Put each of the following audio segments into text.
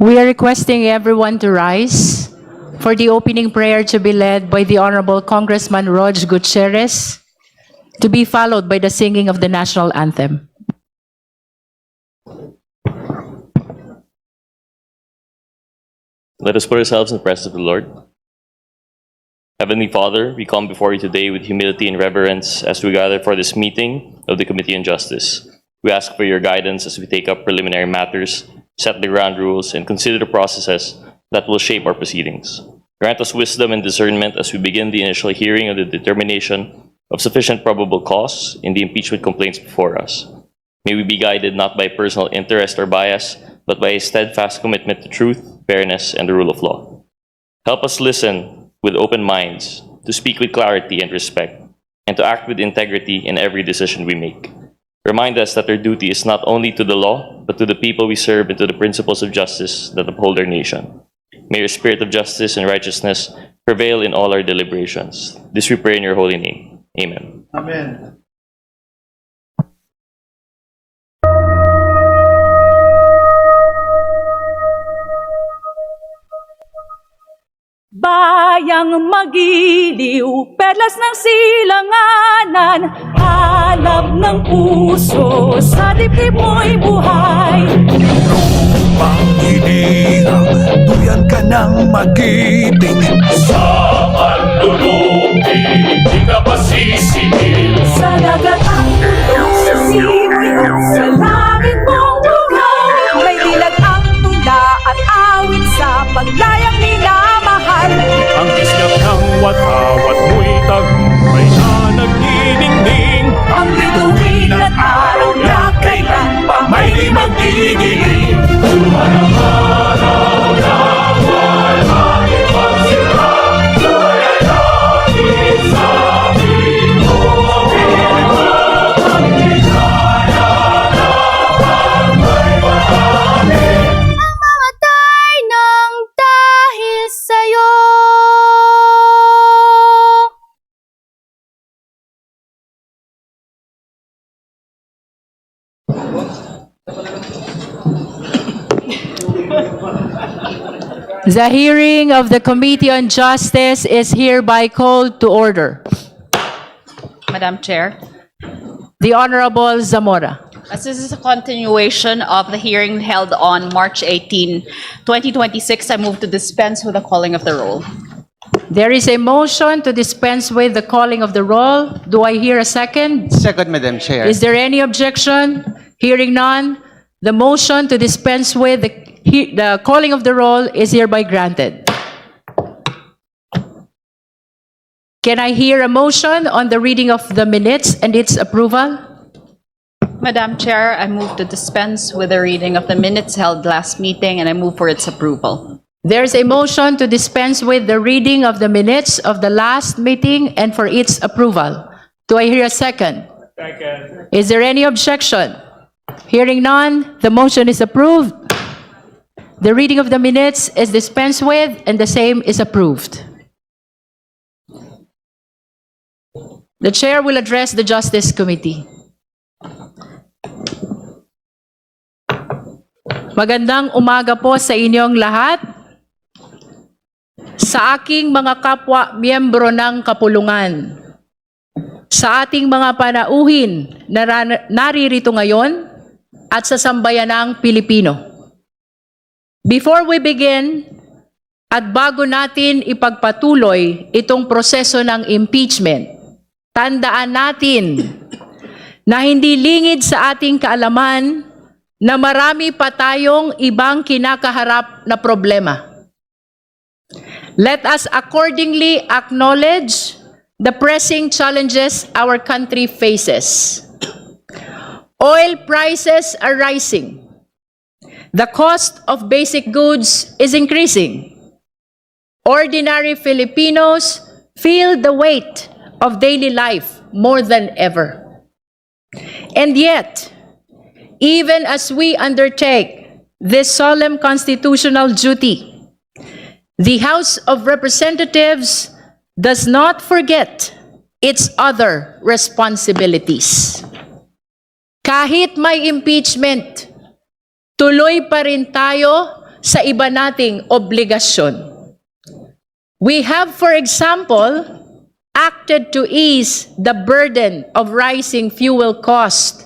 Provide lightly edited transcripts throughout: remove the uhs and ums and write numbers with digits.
We are requesting everyone to rise for the opening prayer to be led by the Honorable Congressman Rog Gutierrez, to be followed by the singing of the national anthem. Let us put ourselves in the presence of the Lord. Heavenly Father, we come before you today with humility and reverence as we gather for this meeting of the Committee on Justice. We ask for your guidance as we take up preliminary matters, set the ground rules, and consider the processes that will shape our proceedings. Grant us wisdom and discernment as we begin the initial hearing of the determination of sufficient probable cause in the impeachment complaints before us. May we be guided not by personal interest or bias, but by a steadfast commitment to truth, fairness, and the rule of law. Help us listen with open minds, to speak with clarity and respect, and to act with integrity in every decision we make. Remind us that our duty is not only to the law, but to the people we serve and to the principles of justice that uphold our nation. May your spirit of justice and righteousness prevail in all our deliberations. This we pray in your holy name. Amen. Amen. Bayang magiliw, perlas ng silanganan, alab ng puso, sa dibdib mo'y buhay. Lupang inilang, duyan ka ng magiting. Sa manlulupi, di ka pasisingil. Sa dagat ang tulong, sa simoy at sa langit mong buhay. May dilag ang tula at awit sa paglayang minamahal. Ang kislap ng watawat mo'y tagumpay na nagniningning. Ang bituin at araw na kailan pa May di magdidilim. Tumanang araw na walhati pagsira. Tuloy natin sa imo. Ang ligaya na may batali. mamatay ng dahil sa'yo. The hearing of the Committee on Justice is hereby called to order. Madam Chair, The Honorable Zamora. as this is a continuation of the hearing held on March 18, 2026, I move to dispense with the calling of the roll. There is a motion to dispense with the calling of the roll. Do I hear a second? Second, Madam Chair. Is there any objection? Hearing none, the motion to dispense with the calling of the roll is hereby granted. Can I hear a motion on the reading of the minutes and its approval? Madam Chair, I move to dispense with the reading of the minutes held last meeting, and I move for its approval. There's a motion to dispense with the reading of the minutes of the last meeting and for its approval. Do I hear a second? Second. Is there any objection? Hearing none, the motion is approved. The reading of the minutes is dispensed with and the same is approved. The Chair will address the Justice Committee. Magandang umaga po sa inyong lahat. Sa aking mga kapwa miyembro ng kapulungan, sa ating mga panauhin na naririto ngayon at sa sambayanang Pilipino. Before we begin, at bago natin ipagpatuloy itong proseso ng impeachment, tandaan natin na hindi lingid sa ating kaalaman na marami pa tayong ibang kinakaharap na problema. Let us accordingly acknowledge the pressing challenges our country faces. Oil prices are rising. The cost of basic goods is increasing. Ordinary Filipinos feel the weight of daily life more than ever. And yet, even as we undertake this solemn constitutional duty, the House of Representatives does not forget its other responsibilities. Kahit may impeachment, tuloy pa rin tayo sa iba nating obligasyon. We have, for example, acted to ease the burden of rising fuel cost,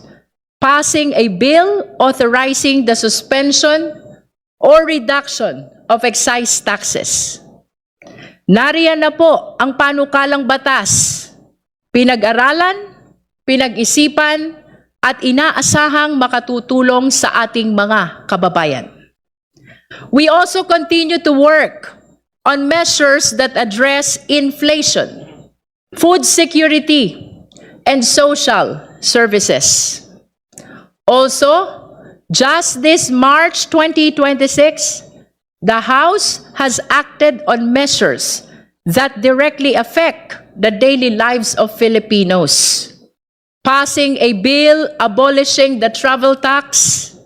passing a bill authorizing the suspension or reduction of excise taxes. Nariyan na po ang panukalang batas, pinag-aralan, pinag-isipan, at inaasahang makatutulong sa ating mga kababayan. We also continue to work on measures that address inflation, food security, and social services. Also, just this March 2026, the House has acted on measures that directly affect the daily lives of Filipinos, passing a bill abolishing the travel tax,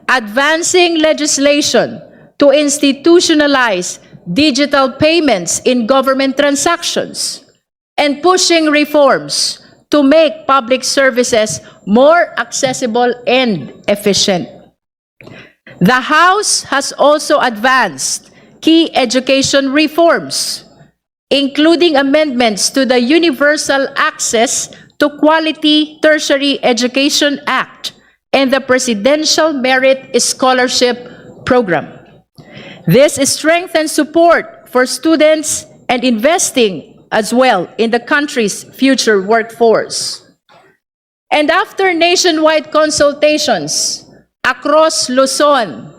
advancing legislation to institutionalize digital payments in government transactions, and pushing reforms to make public services more accessible and efficient. The House has also advanced key education reforms, including amendments to the Universal Access to Quality Tertiary Education Act and the Presidential Merit Scholarship Program. This strengthens support for students and investing as well in the country's future workforce. And after nationwide consultations across Luzon,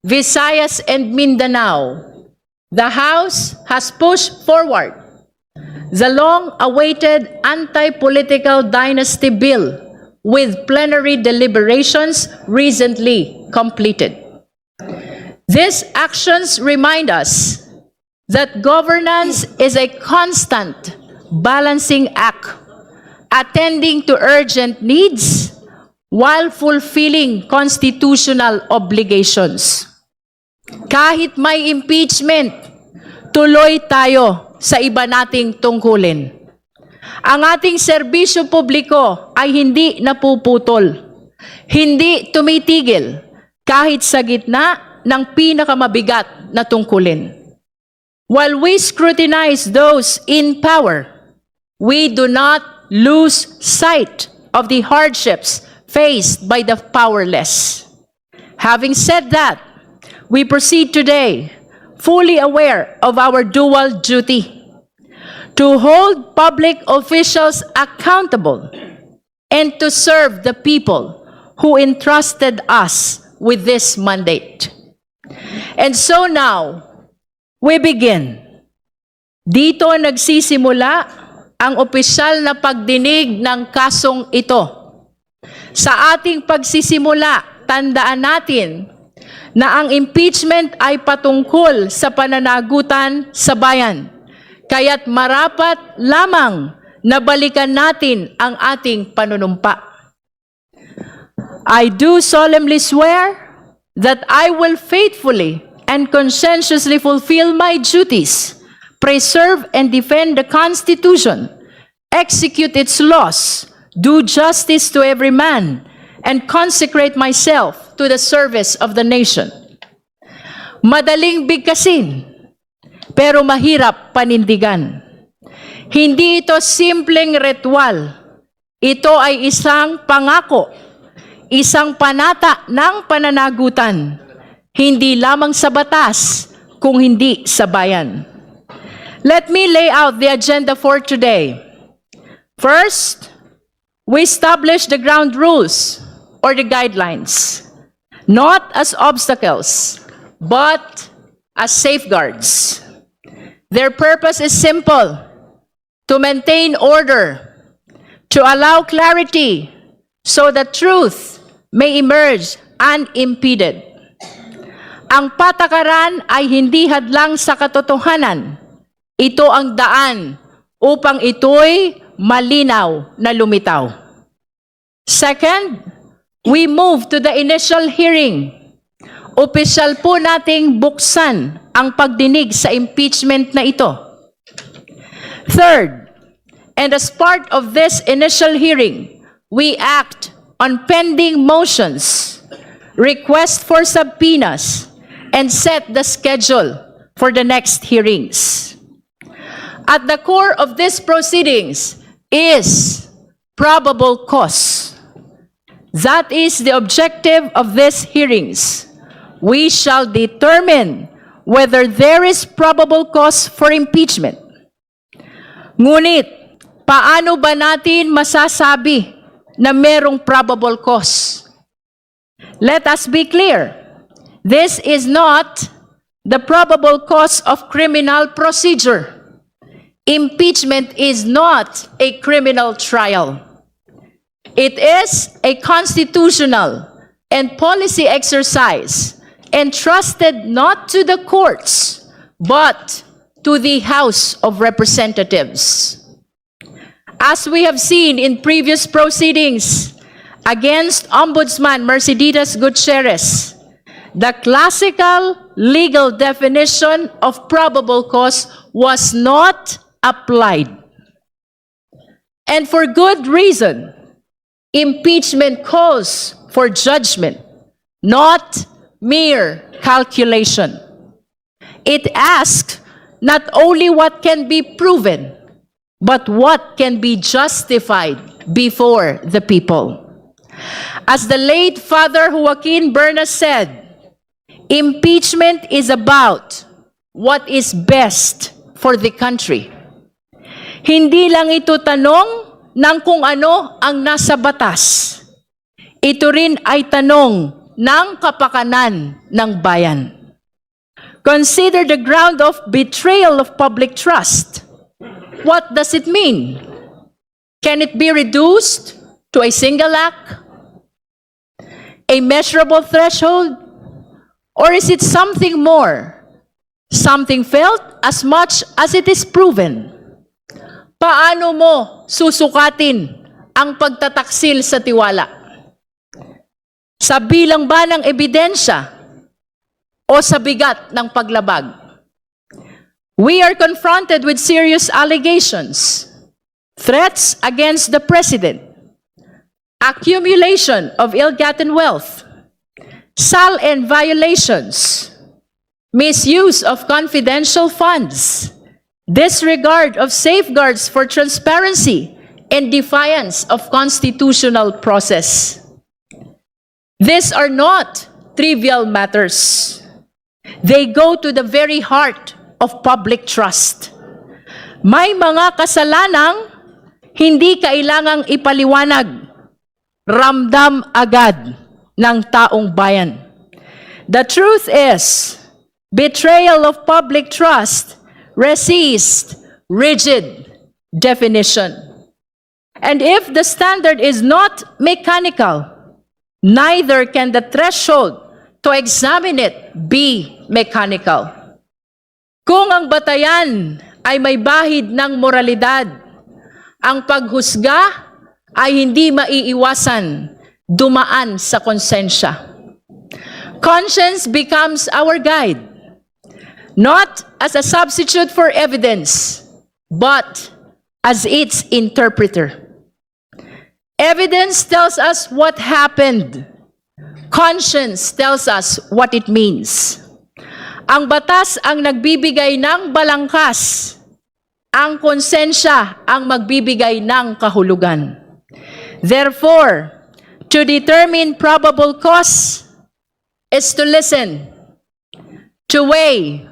Visayas, and Mindanao, the House has pushed forward the long-awaited anti-political dynasty bill with plenary deliberations recently completed. These actions remind us that governance is a constant balancing act, attending to urgent needs while fulfilling constitutional obligations. Kahit may impeachment, tuloy tayo sa iba nating tungkulin. Ang ating serbisyo publiko ay hindi napuputol, hindi tumitigil kahit sa gitna ng pinakamabigat na tungkulin. While we scrutinize those in power, we do not lose sight of the hardships faced by the powerless. Having said that, we proceed today fully aware of our dual duty to hold public officials accountable and to serve the people who entrusted us with this mandate. And so now, we begin. Dito nagsisimula ang opisyal na pagdinig ng kasong ito. Sa ating pagsisimula, tandaan natin na ang impeachment ay patungkol sa pananagutan sa bayan. Kaya't marapat lamang na balikan natin ang ating panunumpa. I do solemnly swear that I will faithfully and conscientiously fulfill my duties, preserve and defend the Constitution, execute its laws, do justice to every man, and consecrate myself to the service of the nation. Madaling bigkasin, pero mahirap panindigan. Hindi ito simpleng ritual. Ito ay isang pangako, isang panata ng pananagutan, hindi lamang sa batas, kung hindi sa bayan. Let me lay out the agenda for today. First, we establish the ground rules or the guidelines, not as obstacles, but as safeguards. Their purpose is simple: to maintain order, to allow clarity, so that truth may emerge unimpeded. Ang patakaran ay hindi hadlang sa katotohanan. Ito ang daan upang ito'y malinaw na lumitaw. Second, we move to the initial hearing. Opisyal po nating buksan ang pagdinig sa impeachment na ito. Third, and as part of this initial hearing, we act on pending motions, request for subpoenas, and set the schedule for the next hearings. At the core of these proceedings is probable cause. That is the objective of these hearings. We shall determine whether there is probable cause for impeachment. Ngunit, paano ba natin masasabi na merong probable cause? Let us be clear. This is not the probable cause of criminal procedure. Impeachment is not a criminal trial. It is a constitutional and policy exercise entrusted not to the courts, but to the House of Representatives. As we have seen in previous proceedings against Ombudsman Mercedes Gutierrez, the classical legal definition of probable cause was not applied. And for good reason. Impeachment calls for judgment, not mere calculation. It asks not only what can be proven, but what can be justified before the people. As the late Father Joaquin Berna said, impeachment is about what is best for the country. Hindi lang ito tanong ng kung ano ang nasa batas. Ito rin ay tanong ng kapakanan ng bayan. Consider the ground of betrayal of public trust. What does it mean? Can it be reduced to a single act? A measurable threshold? Or is it something more? Something felt as much as it is proven? Paano mo susukatin ang pagtataksil sa tiwala? Sa bilang ba ng ebidensya o sa bigat ng paglabag? We are confronted with serious allegations, threats against the President, accumulation of ill-gotten wealth, SALN violations, misuse of confidential funds, disregard of safeguards for transparency, and defiance of constitutional process. These are not trivial matters. They go to the very heart of public trust. May mga kasalanang hindi kailangang ipaliwanag, ramdam agad ng taong bayan. The truth is, betrayal of public trust resist rigid definition. And if the standard is not mechanical, neither can the threshold to examine it be mechanical. Kung ang batayan ay may bahid ng moralidad, ang paghusga ay hindi maiiwasan dumaan sa konsensya. Conscience becomes our guide. Not as a substitute for evidence, but as its interpreter. Evidence tells us what happened. Conscience tells us what it means. Ang batas ang nagbibigay ng balangkas. Ang konsensya ang magbibigay ng kahulugan. Therefore, to determine probable cause is to listen, to weigh,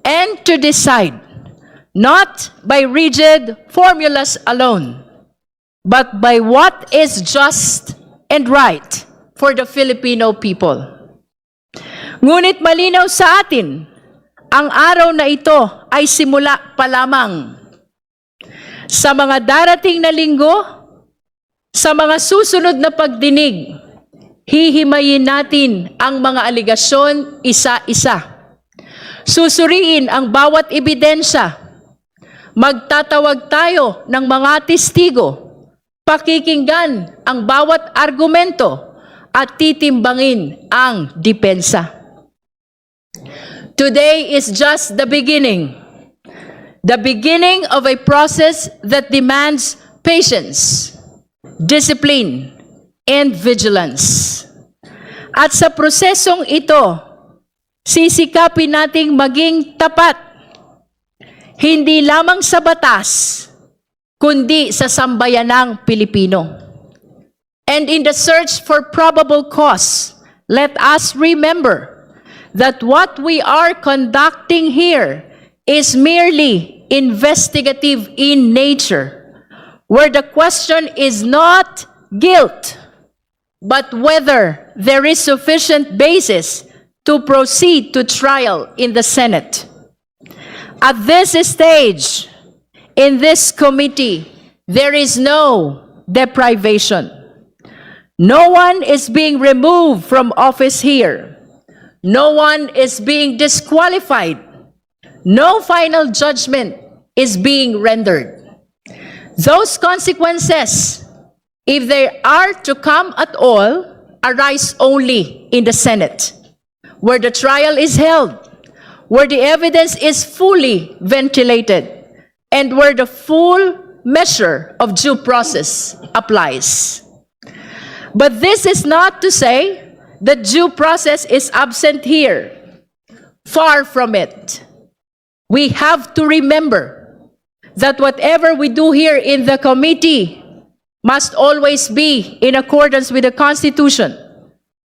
and to decide, not by rigid formulas alone, but by what is just and right for the Filipino people. Ngunit malinaw sa atin, ang araw na ito ay simula pa lamang. Sa mga darating na linggo, sa mga susunod na pagdinig, hihimayin natin ang mga aligasyon isa-isa. Susuriin ang bawat ebidensya. Magtatawag tayo ng mga testigo. Pakikinggan ang bawat argumento at titimbangin ang depensa. Today is just the beginning. The beginning of a process that demands patience, discipline, and vigilance. At sa prosesong ito, sisikapin nating maging tapat, hindi lamang sa batas, kundi sa sambayanang Pilipino. And in the search for probable cause, let us remember that what we are conducting here is merely investigative in nature, where the question is not guilt, but whether there is sufficient basis to proceed to trial in the Senate. At this stage, in this committee, there is no deprivation. No one is being removed from office here. No one is being disqualified. No final judgment is being rendered. Those consequences, if they are to come at all, arise only in the Senate, where the trial is held, where the evidence is fully ventilated, and where the full measure of due process applies. But this is not to say that due process is absent here. Far from it. We have to remember that whatever we do here in the committee must always be in accordance with the Constitution,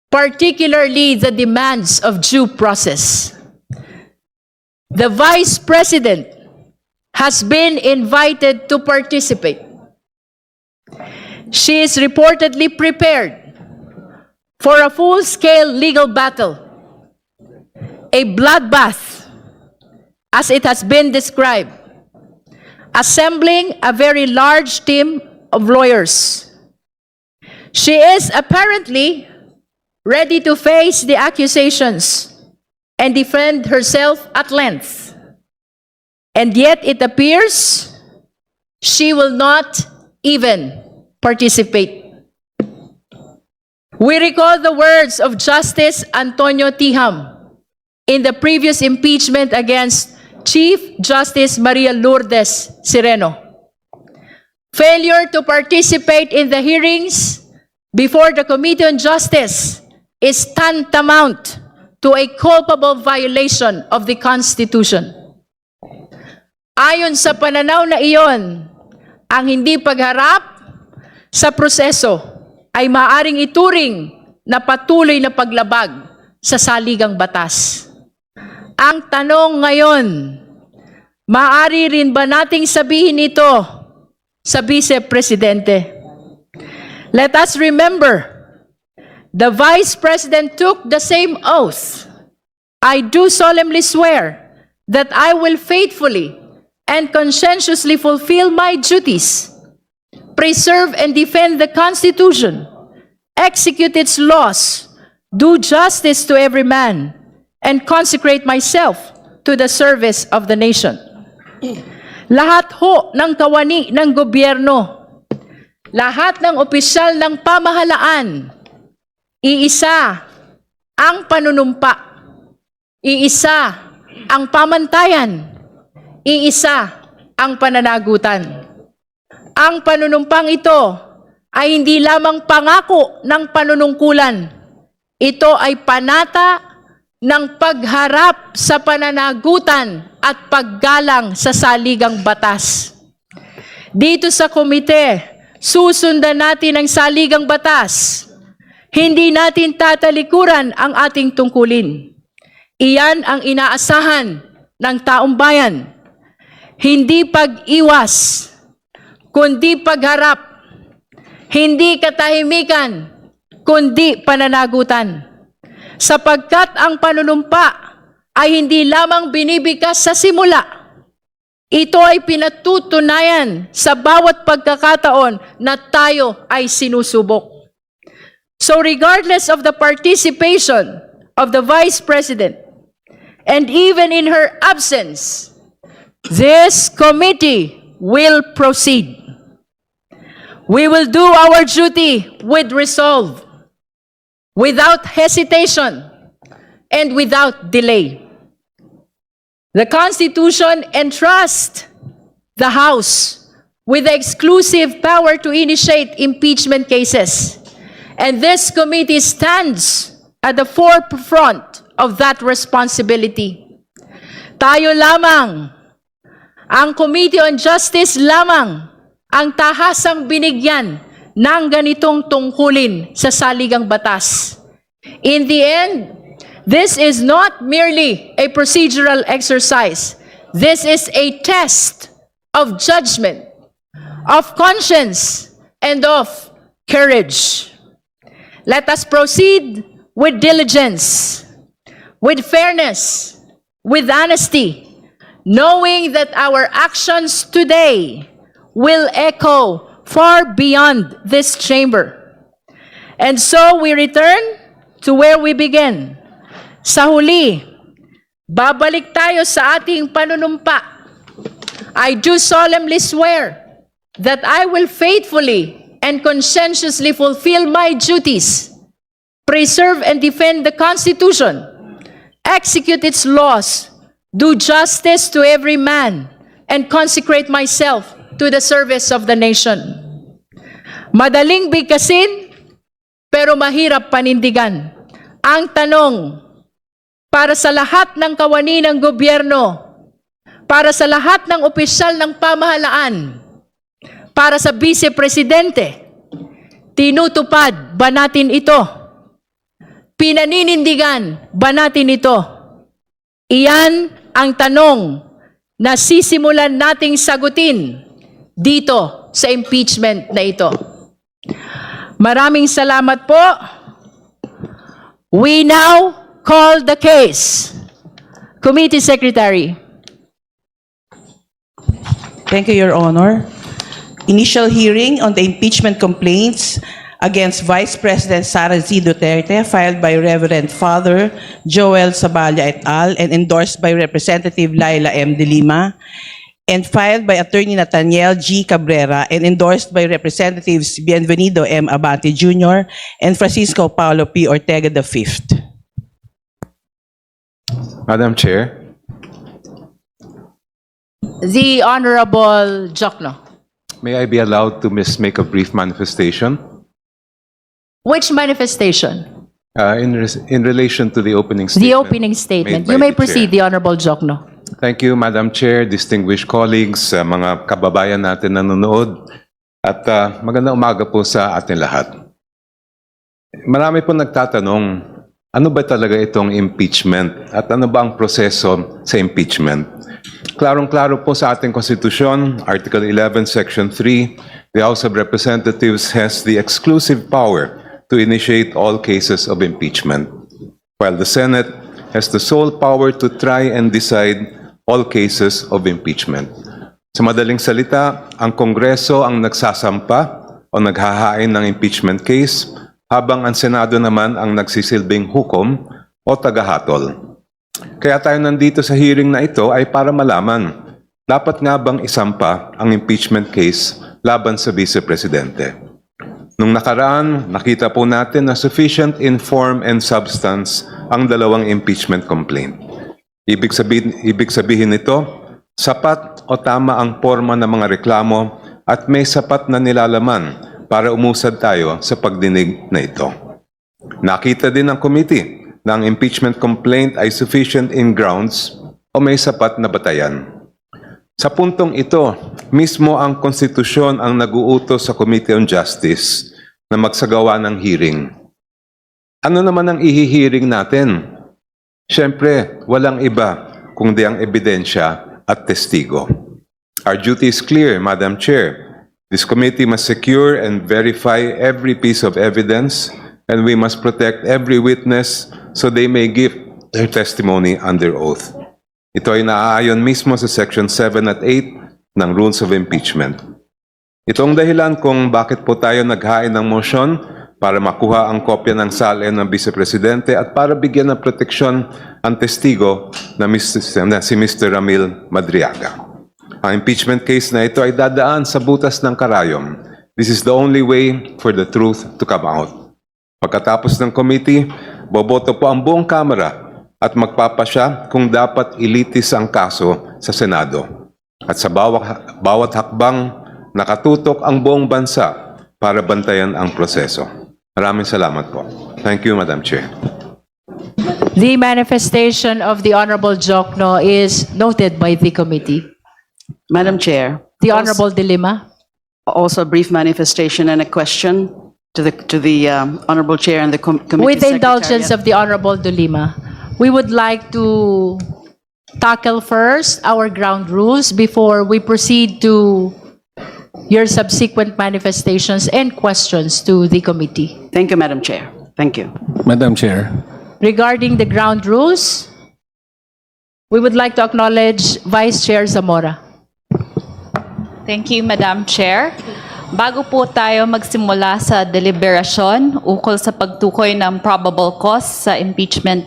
particularly the demands of due process. The Vice President has been invited to participate. She is reportedly prepared for a full-scale legal battle, a bloodbath, as it has been described, assembling a very large team of lawyers. She is apparently ready to face the accusations and defend herself at length. And yet it appears she will not even participate. We recall the words of Justice Antonio Tiham in the previous impeachment against Chief Justice Maria Lourdes Sireno. Failure to participate in the hearings before the Committee on Justice is tantamount to a culpable violation of the Constitution. Ayon sa pananaw na iyon, ang hindi pagharap sa proseso ay maaring ituring na patuloy na paglabag sa saligang batas. Ang tanong ngayon, maaari rin ba nating sabihin ito sa Vice Presidente? Let us remember, the Vice President took the same oath. I do solemnly swear that I will faithfully and conscientiously fulfill my duties, preserve and defend the Constitution, execute its laws, do justice to every man, and consecrate myself to the service of the nation. Lahat ho ng kawani ng gobyerno, lahat ng opisyal ng pamahalaan, iisa ang panunumpa, iisa ang pamantayan, iisa ang pananagutan. Ang panunumpang ito ay hindi lamang pangako ng panunungkulan. Ito ay panata ng pagharap sa pananagutan at paggalang sa saligang batas. Dito sa komite, susundan natin ang saligang batas. Hindi natin tatalikuran ang ating tungkulin. Iyan ang inaasahan ng taong bayan. Hindi pag-iwas, kundi pagharap. Hindi katahimikan, kundi pananagutan. Sapagkat ang panunumpa ay hindi lamang binibigkas sa simula. Ito ay pinatutunayan sa bawat pagkakataon na tayo ay sinusubok. So regardless of the participation of the Vice President, and even in her absence, this committee will proceed. We will do our duty with resolve, without hesitation, and without delay. The Constitution entrusts the House with the exclusive power to initiate impeachment cases, and this committee stands at the forefront of that responsibility. Tayo lamang, ang Committee on Justice lamang, ang tahasang binigyan ng ganitong tungkulin sa saligang batas. In the end, this is not merely a procedural exercise. This is a test of judgment, of conscience, and of courage. Let us proceed with diligence, with fairness, with honesty, knowing that our actions today will echo far beyond this chamber. And so we return to where we began. Sa huli, babalik tayo sa ating panunumpa. I do solemnly swear that I will faithfully and conscientiously fulfill my duties, preserve and defend the Constitution, execute its laws, do justice to every man, and consecrate myself to the service of the nation. Madaling bigkasin, pero mahirap panindigan. Ang tanong, para sa lahat ng kawani ng gobyerno, para sa lahat ng opisyal ng pamahalaan, para sa Vice-Presidente, tinutupad ba natin ito? Pinaninindigan ba natin ito? Iyan ang tanong na sisimulan nating sagutin dito sa impeachment na ito. Maraming salamat po. We now call the case. Committee Secretary. Thank you, Your Honor. Initial hearing on the impeachment complaints against Vice President SARA Z. Duterte, filed by Reverend Father Joel Saballa et al. And endorsed by Representative Laila M. De Lima, and filed by Attorney Nathaniel G. Cabrera, and endorsed by Representatives Bienvenido M. Abante Jr. and Francisco Paulo P. Ortega V. Madam Chair, The Honorable Jokno. may I be allowed to make a brief manifestation Which manifestation? in relation to the opening statement? The opening statement. made by You may the proceed, Chair. the Honorable Jokno. Thank you, Madam Chair, distinguished colleagues, mga kababayan natin na nanonood, at magandang umaga po sa atin lahat. Marami po nagtatanong, ano ba talaga itong impeachment at ano ba ang proseso sa impeachment? Klarong-klaro po sa ating konstitusyon, Article 11, Section 3, the House of Representatives has the exclusive power to initiate all cases of impeachment, while the Senate has the sole power to try and decide all cases of impeachment. Sa madaling salita, ang Kongreso ang nagsasampa o naghahain ng impeachment case, habang ang Senado naman ang nagsisilbing hukom o tagahatol. Kaya tayo nandito sa hearing na ito ay para malaman, dapat nga bang isampa ang impeachment case laban sa Vice Presidente? Nung nakaraan, nakita po natin na sufficient in form and substance ang dalawang impeachment complaint. Ibig sabihin nito, sapat o tama ang forma ng mga reklamo at may sapat na nilalaman para umusad tayo sa pagdinig na ito. Nakita din ng committee na ang impeachment complaint ay sufficient in grounds o may sapat na batayan. Sa puntong ito, mismo ang konstitusyon ang nag-uutos sa Committee on Justice na magsagawa ng hearing. Ano naman ang ihihiring natin? Siyempre, walang iba kundi ang ebidensya at testigo. Our duty is clear, Madam Chair. This committee must secure and verify every piece of evidence, and we must protect every witness so they may give their testimony under oath. Ito ay naaayon mismo sa Section 7 at 8 ng Rules of Impeachment. Ito ang dahilan kung bakit po tayo naghain ng motion para makuha ang kopya ng salin ng Vice Presidente at para bigyan ng proteksyon ang testigo na si Mr. Ramil Madriaga. Ang impeachment case na ito ay dadaan sa butas ng karayom. This is the only way for the truth to come out. Pagkatapos ng committee, boboto po ang buong Kamara at magpapasya kung dapat ilitis ang kaso sa Senado. At sa bawat hakbang, nakatutok ang buong bansa para bantayan ang proseso. Maraming salamat po. Thank you, Madam Chair. The manifestation of the Honorable Jokno is noted by the committee. Madam Chair. The Honorable De Lima. Also a brief manifestation and a question to the Honorable Chair and the committee With the indulgence Secretariat. of the Honorable De Lima, we would like to tackle first our ground rules before we proceed to your subsequent manifestations and questions to the committee. Thank you, Madam Chair. Thank you. Madam Chair. Regarding the ground rules, we would like to acknowledge Vice Chair Zamora. Thank you, Madam Chair. Bago po tayo magsimula sa deliberasyon ukol sa pagtukoy ng probable cause sa impeachment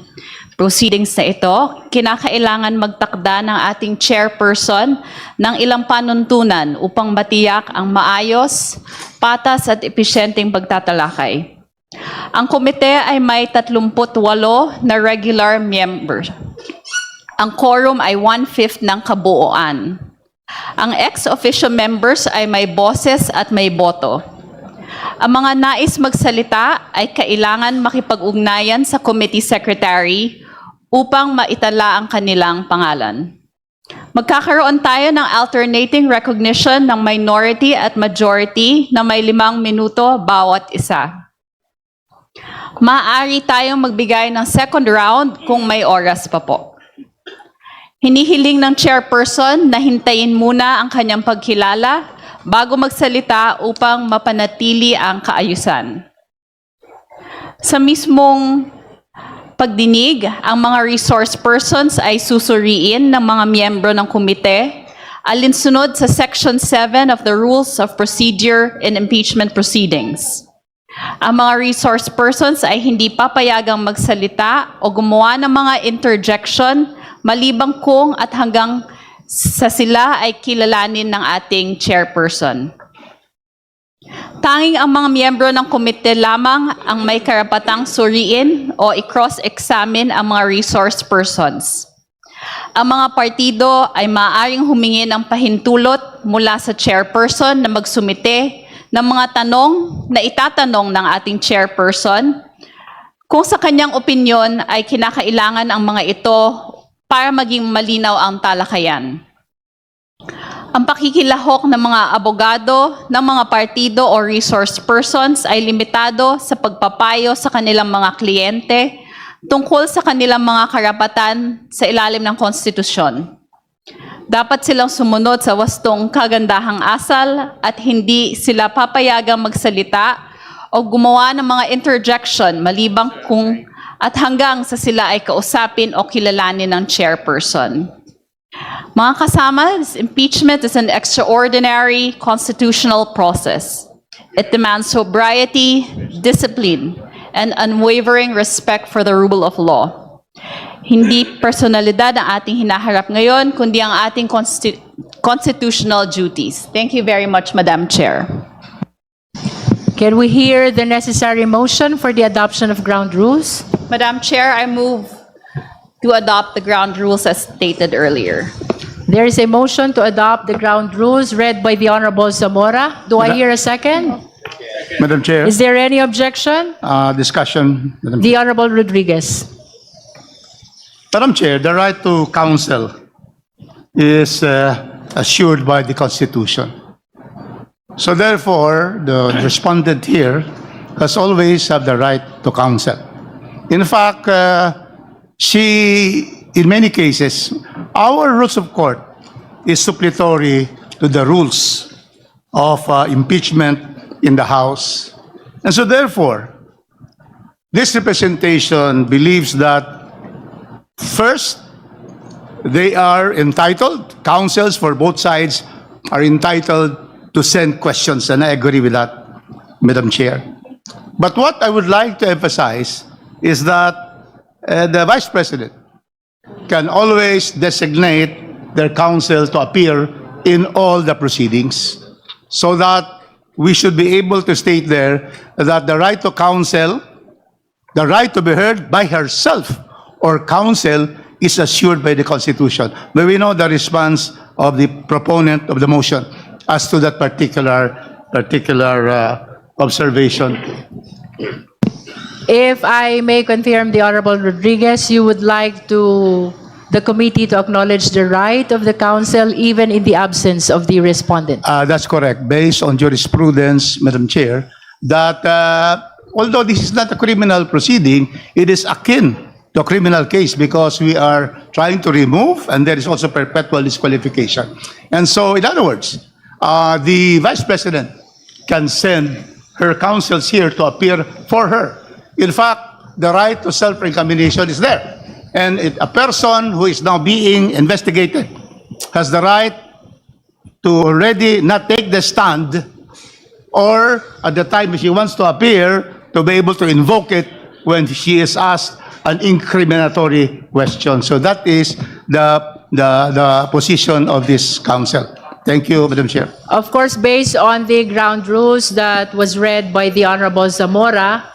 proceedings na ito, kinakailangan magtakda ng ating chairperson ng ilang panuntunan upang matiyak ang maayos, patas at episyenteng pagtatalakay. Ang komite ay may 38 na regular members. Ang quorum ay 1/5 ng kabuuan. Ang ex-officio members ay may boses at may boto. Ang mga nais magsalita ay kailangan makipag-ugnayan sa committee secretary upang maitala ang kanilang pangalan. Magkakaroon tayo ng alternating recognition ng minority at majority na may 5 minuto bawat isa. Maaari tayong magbigay ng second round kung may oras pa po. Hinihiling ng chairperson na hintayin muna ang kanyang pagkilala bago magsalita upang mapanatili ang kaayusan. Sa mismong pagdinig, ang mga resource persons ay susuriin ng mga miyembro ng komite alinsunod sa Section 7 of the Rules of Procedure in Impeachment Proceedings. Ang mga resource persons ay hindi papayagang magsalita o gumawa ng mga interjection malibang kung at hanggang sa sila ay kilalanin ng ating chairperson. Tanging ang mga miyembro ng komite lamang ang may karapatang suriin o i-cross-examine ang mga resource persons. Ang mga partido ay maaaring humingi ng pahintulot mula sa chairperson na magsumite ng mga tanong na itatanong ng ating chairperson kung sa kanyang opinyon ay kinakailangan ang mga ito para maging malinaw ang talakayan. Ang pakikilahok ng mga abogado ng mga partido o resource persons ay limitado sa pagpapayo sa kanilang mga kliyente tungkol sa kanilang mga karapatan sa ilalim ng konstitusyon. Dapat silang sumunod sa wastong kagandahang asal at hindi sila papayagang magsalita o gumawa ng mga interjection malibang kung at hanggang sa sila ay kausapin o kilalanin ng chairperson. Mga kasama, impeachment is an extraordinary constitutional process. It demands sobriety, discipline, and unwavering respect for the rule of law. Hindi personalidad ang ating hinaharap ngayon, kundi ang ating constitutional duties. Thank you very much, Madam Chair. Can we hear the necessary motion for the adoption of ground rules? Madam Chair, I move to adopt the ground rules as stated earlier. There is a motion to adopt the ground rules read by the Honorable Zamora. Do I hear a second? Madam Chair, Is there any objection? discussion. The Honorable Rodriguez. Madam Chair, the right to counsel is assured by the Constitution. So therefore, the respondent here has always have the right to counsel. In fact, in many cases, our rules of court is suppletory to the rules of impeachment in the House. And so therefore, this representation believes that first, they are entitled, counsels for both sides are entitled to send questions, and I agree with that, Madam Chair. But what I would like to emphasize is that the Vice President can always designate their counsel to appear in all the proceedings, so that we should be able to state there that the right to counsel, the right to be heard by herself or counsel is assured by the Constitution. But we know the response of the proponent of the motion as to that particular observation. If I may confirm, the Honorable Rodriguez, you would like the committee to acknowledge the right of the counsel even in the absence of the respondent. That's correct. Based on jurisprudence, Madam Chair, that although this is not a criminal proceeding, it is akin to a criminal case because we are trying to remove and there is also perpetual disqualification. And so, in other words, the Vice President can send her counsels here to appear for her. In fact, the right to self-incrimination is there. And a person who is now being investigated has the right to already not take the stand or at the time she wants to appear to be able to invoke it when she is asked an incriminatory question. So that is the position of this counsel. Thank you, Madam Chair. Of course, based on the ground rules that was read by the Honorable Zamora,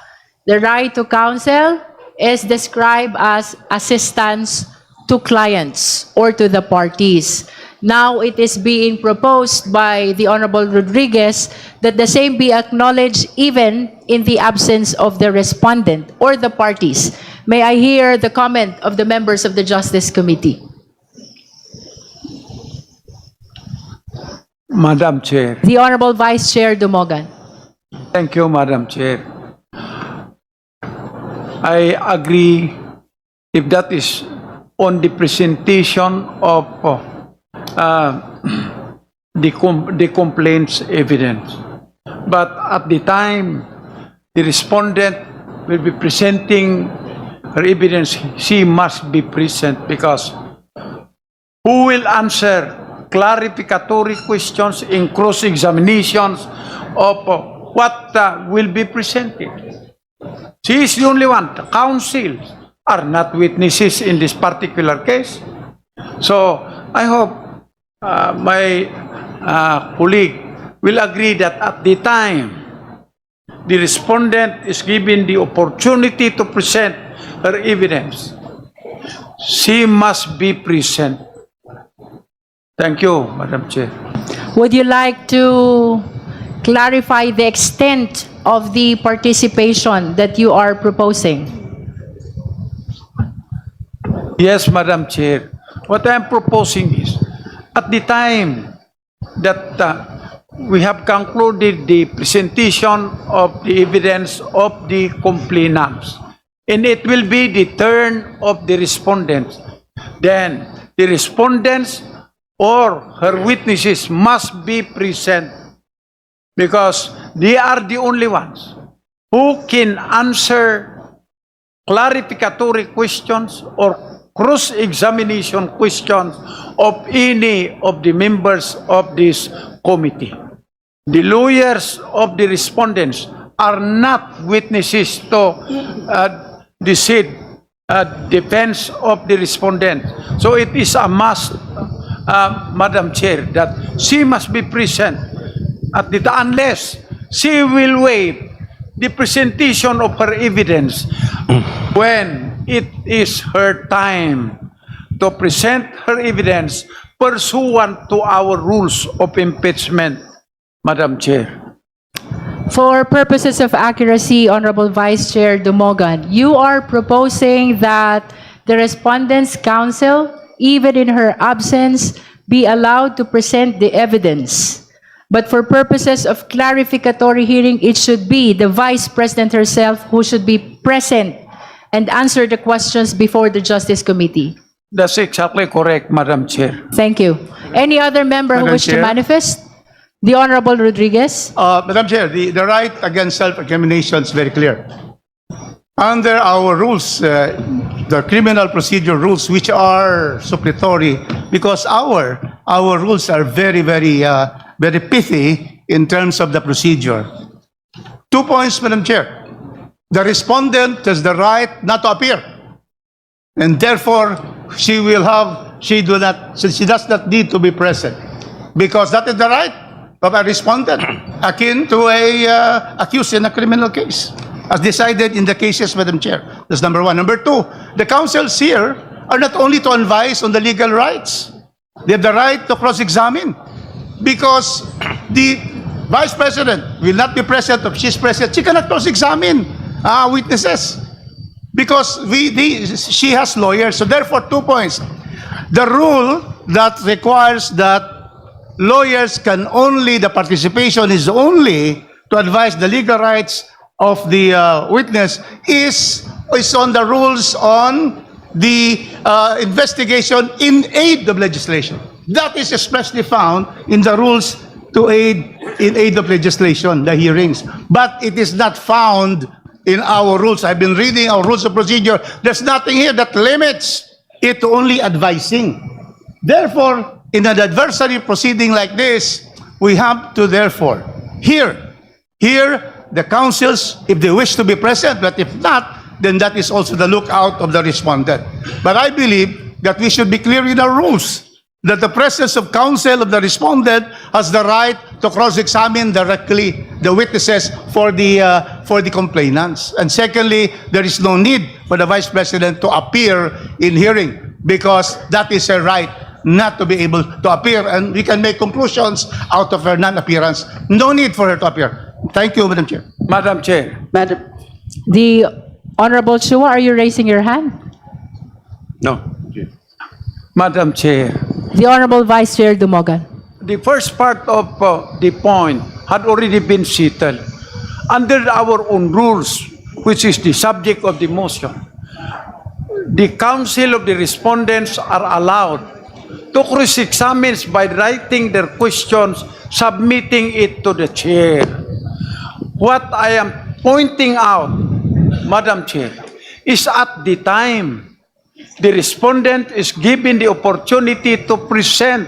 the right to counsel is described as assistance to clients or to the parties. Now it is being proposed by the Honorable Rodriguez that the same be acknowledged even in the absence of the respondent or the parties. May I hear the comment of the members of the Justice Committee? Madam Chair. The Honorable Vice Chair Dumogan. Thank you, Madam Chair. I agree if that is on the presentation of the complaint's evidence. But at the time the respondent will be presenting her evidence, she must be present because who will answer clarificatory questions in cross-examinations of what will be presented? She is the only one. The counsel are not witnesses in this particular case. So I hope my colleague will agree that at the time the respondent is given the opportunity to present her evidence, she must be present. Thank you, Madam Chair. Would you like to clarify the extent of the participation that you are proposing? Yes, Madam Chair. What I am proposing is, at the time that we have concluded the presentation of the evidence of the complainants, and it will be the turn of the respondents, then the respondents or her witnesses must be present because they are the only ones who can answer clarificatory questions or cross-examination questions of any of the members of this committee. The lawyers of the respondents are not witnesses to the said defense of the respondent. So it is a must, Madam Chair, that she must be present at the unless she will waive the presentation of her evidence when it is her time to present her evidence pursuant to our rules of impeachment, Madam Chair. For purposes of accuracy, Honorable Vice Chair Dumogan, you are proposing that the respondent's counsel, even in her absence, be allowed to present the evidence. But for purposes of clarificatory hearing, it should be the Vice President herself who should be present and answer the questions before the Justice Committee. That's exactly correct, Madam Chair. Thank you. Any other member who Madam wish to Chair? manifest? The Honorable Rodriguez. Madam Chair, the right against self-incrimination is very clear. Under our rules, the criminal procedure rules, which are suppletory, because our rules are very, very, very pithy in terms of the procedure. 2 points, Madam Chair. The respondent has the right not to appear, and therefore she does not need to be present, because that is the right of a respondent, akin to a accused in a criminal case, as decided in the cases, Madam Chair. That's number one. Number two, the counsels here are not only to advise on the legal rights, they have the right to cross-examine, because the Vice President will not be present. If she's present, she cannot cross-examine witnesses. Because she has lawyers. So therefore, 2 points. The rule that requires that the participation is only to advise the legal rights of the witness is on the rules on the investigation in aid of legislation. That is expressly found in the rules in aid of legislation, the hearings. But it is not found in our rules. I've been reading our rules of procedure. There's nothing here that limits it to only advising. Therefore, in an adversary proceeding like this, we have to therefore hear the counsels if they wish to be present, but if not, then that is also the lookout of the respondent. But I believe that we should be clear in our rules that the presence of counsel of the respondent has the right to cross-examine directly the witnesses for the complainants. And secondly, there is no need for the Vice President to appear in hearing because that is her right not to be able to appear, and we can make conclusions out of her non-appearance. No need for her to appear. Thank you, Madam Chair. Madam Chair. The Honorable Chua, are you raising your hand? No. Madam Chair. The Honorable Vice Chair Dumogan. The first part of the point had already been settled. Under our own rules, which is the subject of the motion, the counsel of the respondents are allowed to cross-examine by writing their questions, submitting it to the chair. What I am pointing out, Madam Chair, is at the time the respondent is given the opportunity to present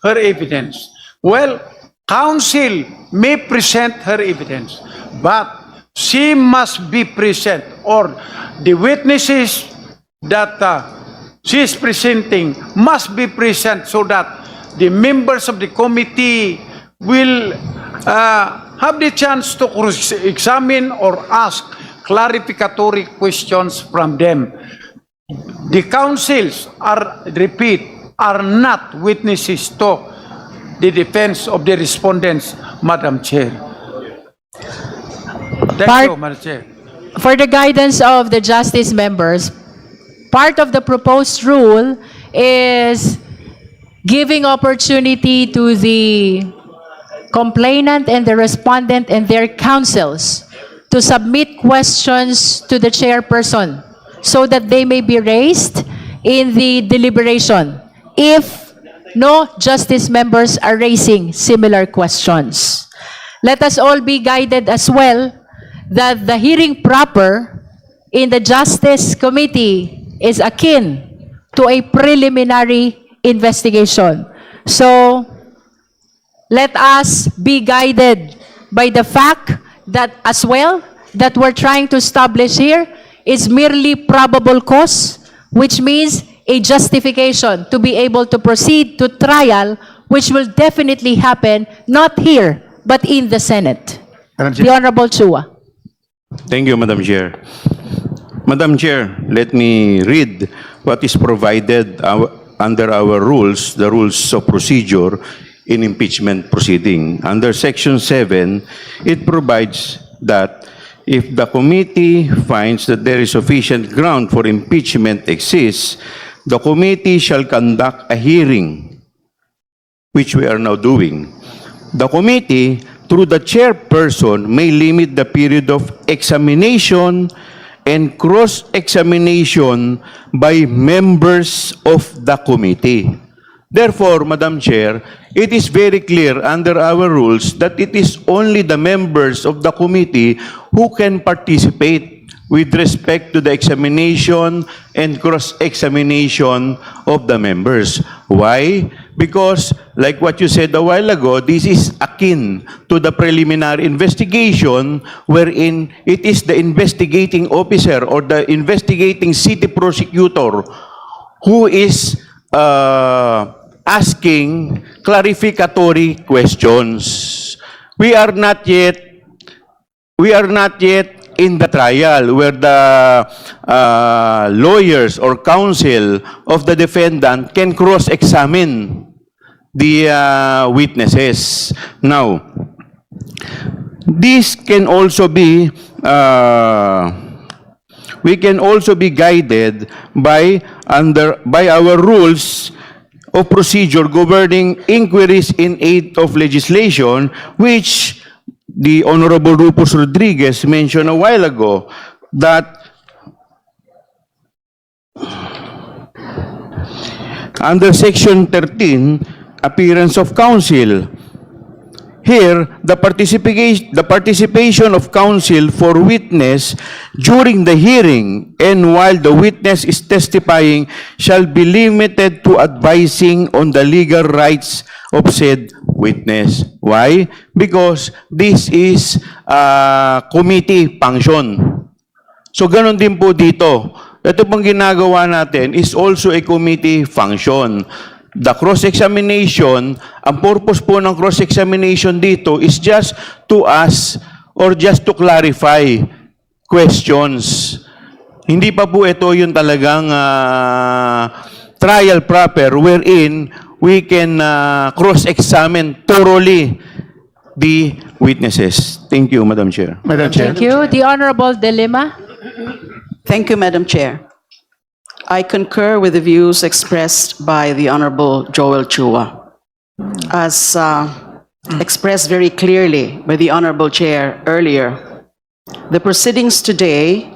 her evidence. Well, counsel may present her evidence, but she must be present, or the witnesses that she is presenting must be present so that the members of the committee will have the chance to examine or ask clarificatory questions from them. The counsels are not witnesses to the defense of the respondents, Madam Chair. Thank you, Madam Chair. For the guidance of the justice members, part of the proposed rule is giving opportunity to the complainant and the respondent and their counsels to submit questions to the chairperson so that they may be raised in the deliberation if no justice members are raising similar questions. Let us all be guided as well that the hearing proper in the Justice Committee is akin to a preliminary investigation. So, let us be guided by the fact that as well, that we're trying to establish here is merely probable cause, which means a justification to be able to proceed to trial, which will definitely happen not here, but in the Senate. The Honorable Chua. Thank you, Madam Chair. Madam Chair, let me read what is provided under our rules, the rules of procedure in impeachment proceeding. Under Section 7, it provides that if the committee finds that there is sufficient ground for impeachment exists, the committee shall conduct a hearing, which we are now doing. The committee, through the chairperson, may limit the period of examination and cross-examination by members of the committee. Therefore, Madam Chair, it is very clear under our rules that it is only the members of the committee who can participate with respect to the examination and cross-examination of the members. Why? Because, like what you said a while ago, this is akin to the preliminary investigation wherein it is the investigating officer or the investigating city prosecutor who is asking clarificatory questions. We are not yet in the trial where the lawyers or counsel of the defendant can cross-examine the witnesses. Now, this can also be we can also be guided by our rules of procedure governing inquiries in aid of legislation, which the Honorable Rufus Rodriguez mentioned a while ago, that under Section 13, appearance of counsel. Here, the participation of counsel for witness during the hearing and while the witness is testifying shall be limited to advising on the legal rights of said witness. Why? Because this is a committee function. So, ganun din po dito. Ito pong ginagawa natin is also a committee function. The cross-examination, ang purpose po ng cross-examination dito is just to ask or just to clarify questions. Hindi pa po ito yung talagang trial proper wherein we can cross-examine thoroughly the witnesses. Thank you, Madam Chair. Madam Chair. Thank you. The Honorable De Lima. Thank you, Madam Chair. I concur with the views expressed by the Honorable Joel Chua. As expressed very clearly by the Honorable Chair earlier, the proceedings today,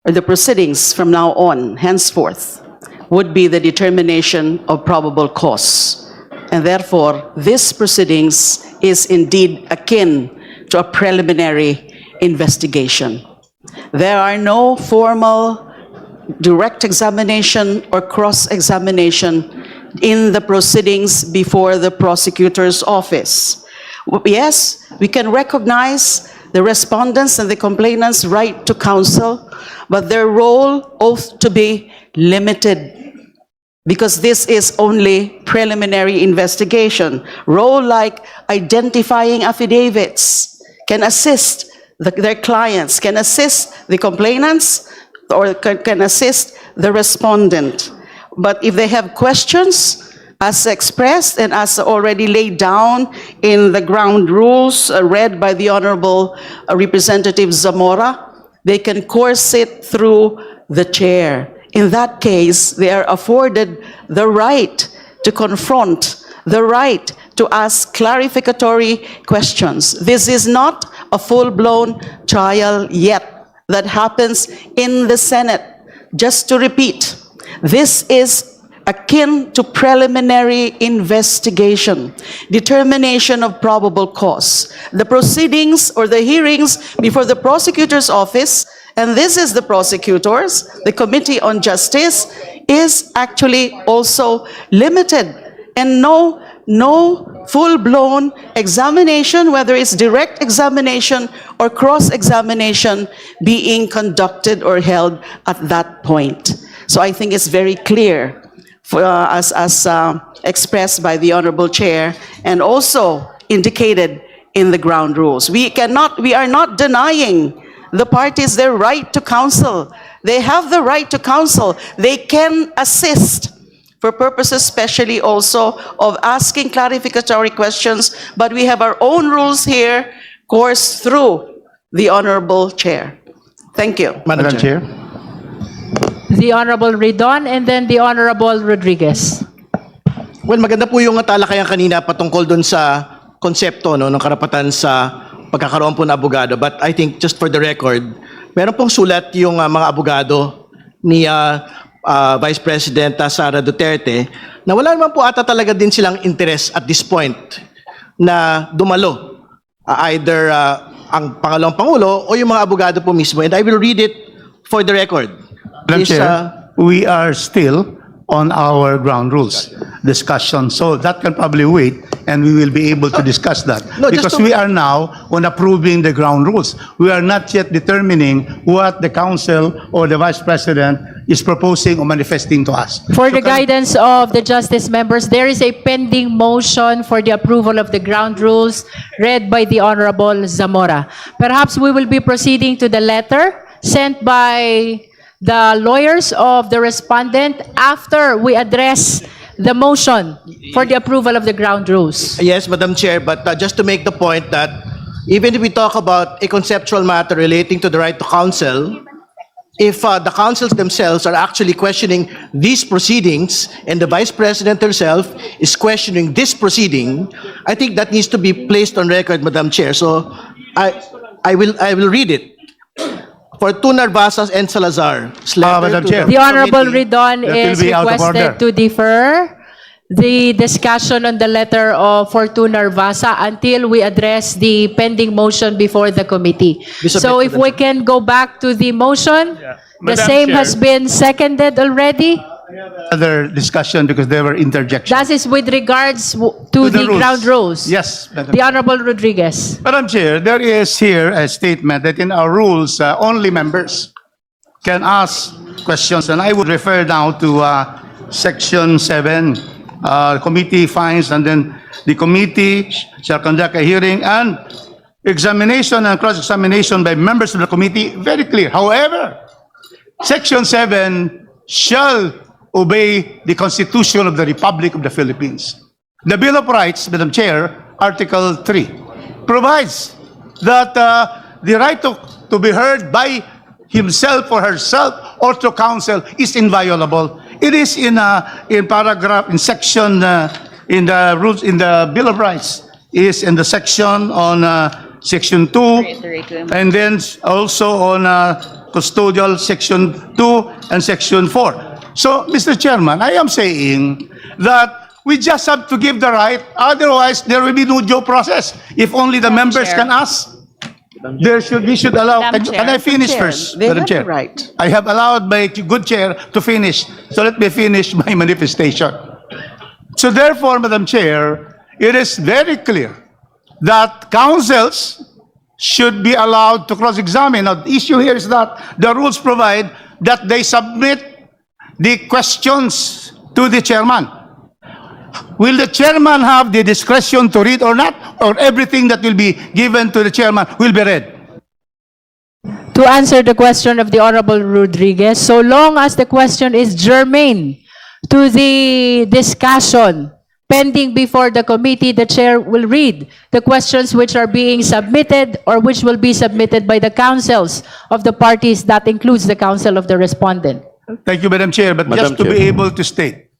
or the proceedings from now on, henceforth, would be the determination of probable cause. And therefore, this proceedings is indeed akin to a preliminary investigation. There are no formal direct examination or cross-examination in the proceedings before the prosecutor's office. Yes, we can recognize the respondents and the complainants' right to counsel, but their role ought to be limited because this is only preliminary investigation. Role like identifying affidavits can assist their clients, can assist the complainants, or can assist the respondent. But if they have questions, as expressed and as already laid down in the ground rules read by the Honorable Representative Zamora, they can course it through the chair. In that case, they are afforded the right to confront, the right to ask clarificatory questions. This is not a full-blown trial yet that happens in the Senate. Just to repeat, this is akin to preliminary investigation, determination of probable cause. The proceedings or the hearings before the prosecutor's office, and this is the prosecutors, the Committee on Justice, is actually also limited, and no full-blown examination, whether it's direct examination or cross-examination, being conducted or held at that point. So I think it's very clear, as expressed by the Honorable Chair and also indicated in the ground rules. We are not denying the parties their right to counsel. They have the right to counsel. They can assist for purposes especially also of asking clarificatory questions, but we have our own rules here, coursed through the Honorable Chair. Thank you. Madam Chair. The Honorable Ridon and then the Honorable Rodriguez. Well, maganda po yung talakayan kanina patungkol doon sa konsepto ng karapatan sa pagkakaroon po ng abogado. But I think just for the record, meron pong sulat yung mga abogado ni Vice President SARA Duterte na wala naman po ata talaga din silang interest at this point na dumalo either ang pangalawang pangulo o yung mga abogado po mismo. And I will read it for the record. Madam Chair, we are still on our ground rules discussion, so that can probably wait, and we will be able to discuss that. No, because we are now on approving the ground rules. We are not yet determining what the council or the Vice President is proposing or manifesting to us. For the guidance of the justice members, there is a pending motion for the approval of the ground rules read by the Honorable Zamora. Perhaps we will be proceeding to the letter sent by the lawyers of the respondent after we address the motion for the approval of the ground rules. Yes, Madam Chair, but just to make the point that even if we talk about a conceptual matter relating to the right to counsel, if the counsels themselves are actually questioning these proceedings and the Vice President herself is questioning this proceeding, I think that needs to be placed on record, Madam Chair. So I will read it. For two Narvasas and Salazar. Madam Chair. The Honorable Committee, Ridon that will is be out of order. requested to defer the discussion on the letter of Fortuna Narvasa until we address the pending motion before the committee. So if we can go back to the motion, the Madam same Chair. has been seconded already. Other discussion because there were interjections. That is with regards to To the rules. ground rules. Yes, Madam The Honorable Rodriguez. Madam Chair, there is here a statement that in our rules, only members can ask questions. And I would refer now to Section 7, committee finds, and then the committee shall conduct a hearing and examination and cross-examination by members of the committee. Very clear. However, Section 7 shall obey the Constitution of the Republic of the Philippines. The Bill of Rights, Madam Chair, Article 3, provides that the right to be heard by himself or herself or to counsel is inviolable. It is in paragraph, in section, in the rules, in the Bill of Rights, is in the section on Section 2, and then also on custodial Section 2 and Section 4. So, Mr. Chairman, I am saying that we just have to give the right, otherwise there will be no due process. If only the members Chair. can ask, we should allow. Madam Can I Chair. finish Chair, first, they Madam have Chair? the right. I have allowed my good chair to finish, so let me finish my manifestation. So therefore, Madam Chair, it is very clear that counsels should be allowed to cross-examine. Now, the issue here is that the rules provide that they submit the questions to the chairman. Will the chairman have the discretion to read or not? Or everything that will be given to the chairman will be read? To answer the question of the Honorable Rodriguez, so long as the question is germane to the discussion pending before the committee, the chair will read the questions which are being submitted or which will be submitted by the counsels of the parties. That includes the counsel of the respondent. Thank you, Madam Chair. But Madam just to Chair. be able to state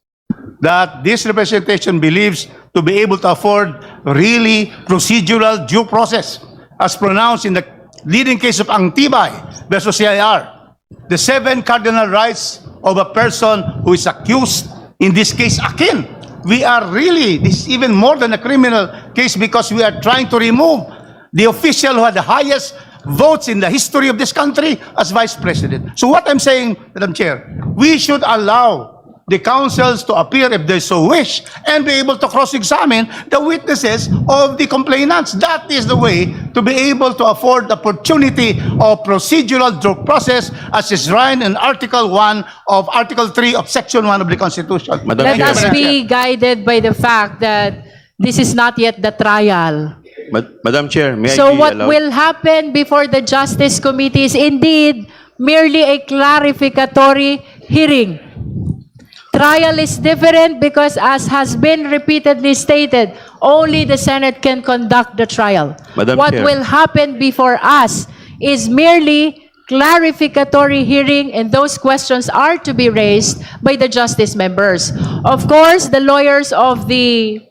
that this representation believes to be able to afford really procedural due process as pronounced in the leading case of Angtibay versus CIR. The 7 cardinal rights of a person who is accused, in this case akin. We are really, this is even more than a criminal case because we are trying to remove the official who had the highest votes in the history of this country as Vice President. So what I'm saying, Madam Chair, we should allow the counsels to appear if they so wish and be able to cross-examine the witnesses of the complainants. That is the way to be able to afford the opportunity of procedural due process as is written in Article 1 of Article 3 of Section 1 of the Constitution. Madam Let Chair. us be guided by the fact that this is not yet the trial. Madam Chair, may So I be what allowed? will happen before the Justice Committee is indeed merely a clarificatory hearing. Trial is different because, as has been repeatedly stated, only the Senate can conduct the trial. Madam What Chair. will happen before us is merely clarificatory hearing, and those questions are to be raised by the justice members. Of course, the lawyers of the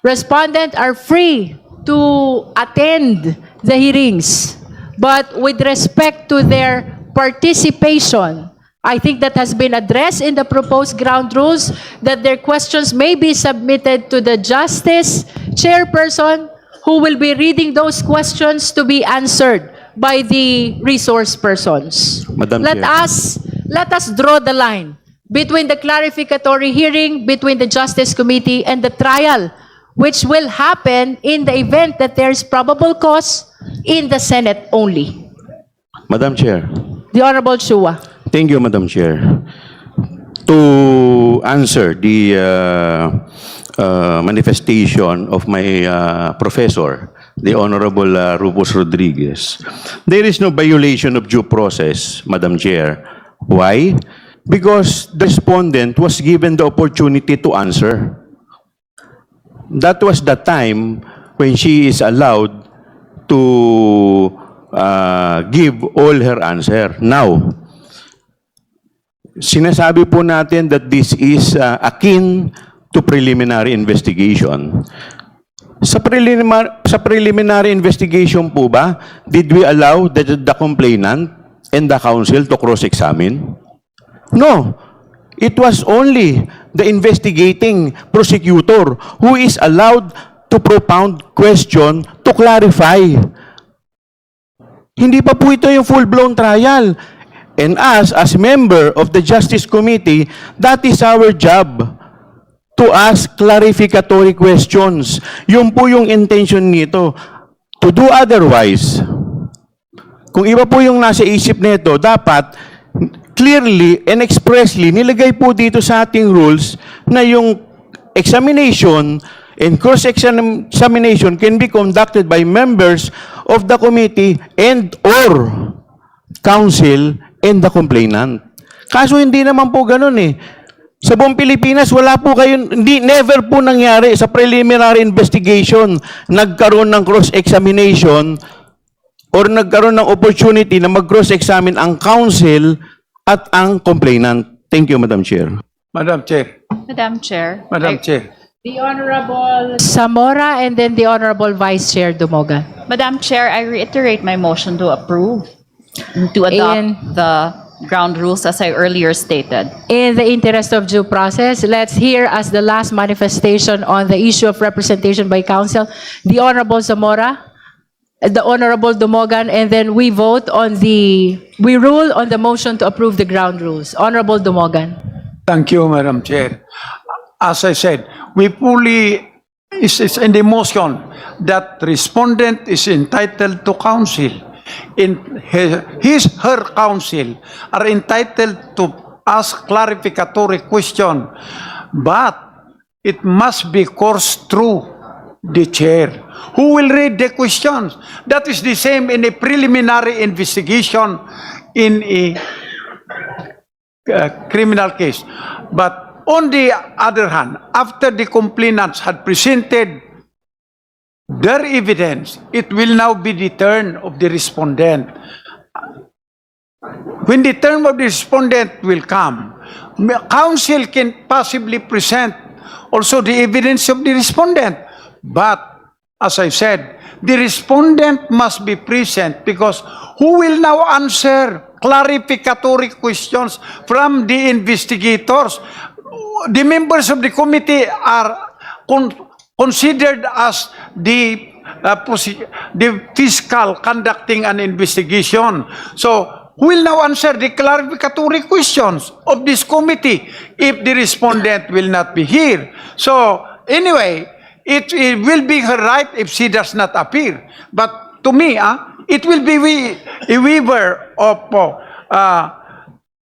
respondent are free to attend the hearings, but with respect to their participation, I think that has been addressed in the proposed ground rules, that their questions may be submitted to the justice chairperson, who will be reading those questions to be answered by the resource persons. Madam Let Chair. us draw the line between the clarificatory hearing between the Justice Committee and the trial, which will happen in the event that there is probable cause in the Senate only. Madam Chair. The Honorable Chua. Thank you, Madam Chair. To answer the manifestation of my professor, the Honorable Rufus Rodriguez, there is no violation of due process, Madam Chair. Why? Because the respondent was given the opportunity to answer. That was the time when she is allowed to give all her answer. Now, sinasabi po natin that this is akin to preliminary investigation. Sa preliminary investigation po ba, did we allow the complainant and the counsel to cross-examine? No. It was only the investigating prosecutor who is allowed to propound question to clarify. Hindi pa po ito yung full-blown trial. And us, as member of the Justice Committee, that is our job to ask clarificatory questions. Yun po yung intention nito. To do otherwise, kung iba po yung nasa isip nito, dapat clearly and expressly nilagay po dito sa ating rules na yung examination and cross-examination can be conducted by members of the committee and or counsel and the complainant. Kaso hindi naman po ganun eh. Sa buong Pilipinas, wala po kayo, never po nangyari sa preliminary investigation, nagkaroon ng cross-examination or nagkaroon ng opportunity na mag-cross-examine ang counsel at ang complainant. Thank you, Madam Chair. Madam Chair. Madam Chair. Madam Chair. The Honorable Zamora and then the Honorable Vice Chair Dumogan. Madam Chair, I reiterate my motion to approve, to adopt the ground rules as I earlier stated. In the interest of due process, let's hear as the last manifestation on the issue of representation by counsel, the Honorable Zamora, the Honorable Dumogan, and then we rule on the motion to approve the ground rules. Honorable Dumogan. Thank you, Madam Chair. As I said, we fully is in the motion that respondent is entitled to counsel. Her counsel are entitled to ask clarificatory question, but it must be coursed through the chair, who will read the questions. That is the same in a preliminary investigation in a criminal case. But on the other hand, after the complainants had presented their evidence, it will now be the turn of the respondent. When the turn of the respondent will come, counsel can possibly present also the evidence of the respondent. But, as I said, the respondent must be present because who will now answer clarificatory questions from the investigators? The members of the committee are considered as the fiscal conducting an investigation. So, who will now answer the clarificatory questions of this committee if the respondent will not be here? So, anyway, it will be her right if she does not appear. But to me, it will be a waiver of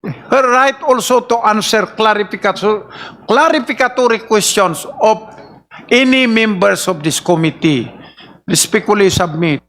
her right also to answer clarificatory questions of any members of this committee. Respectfully submit.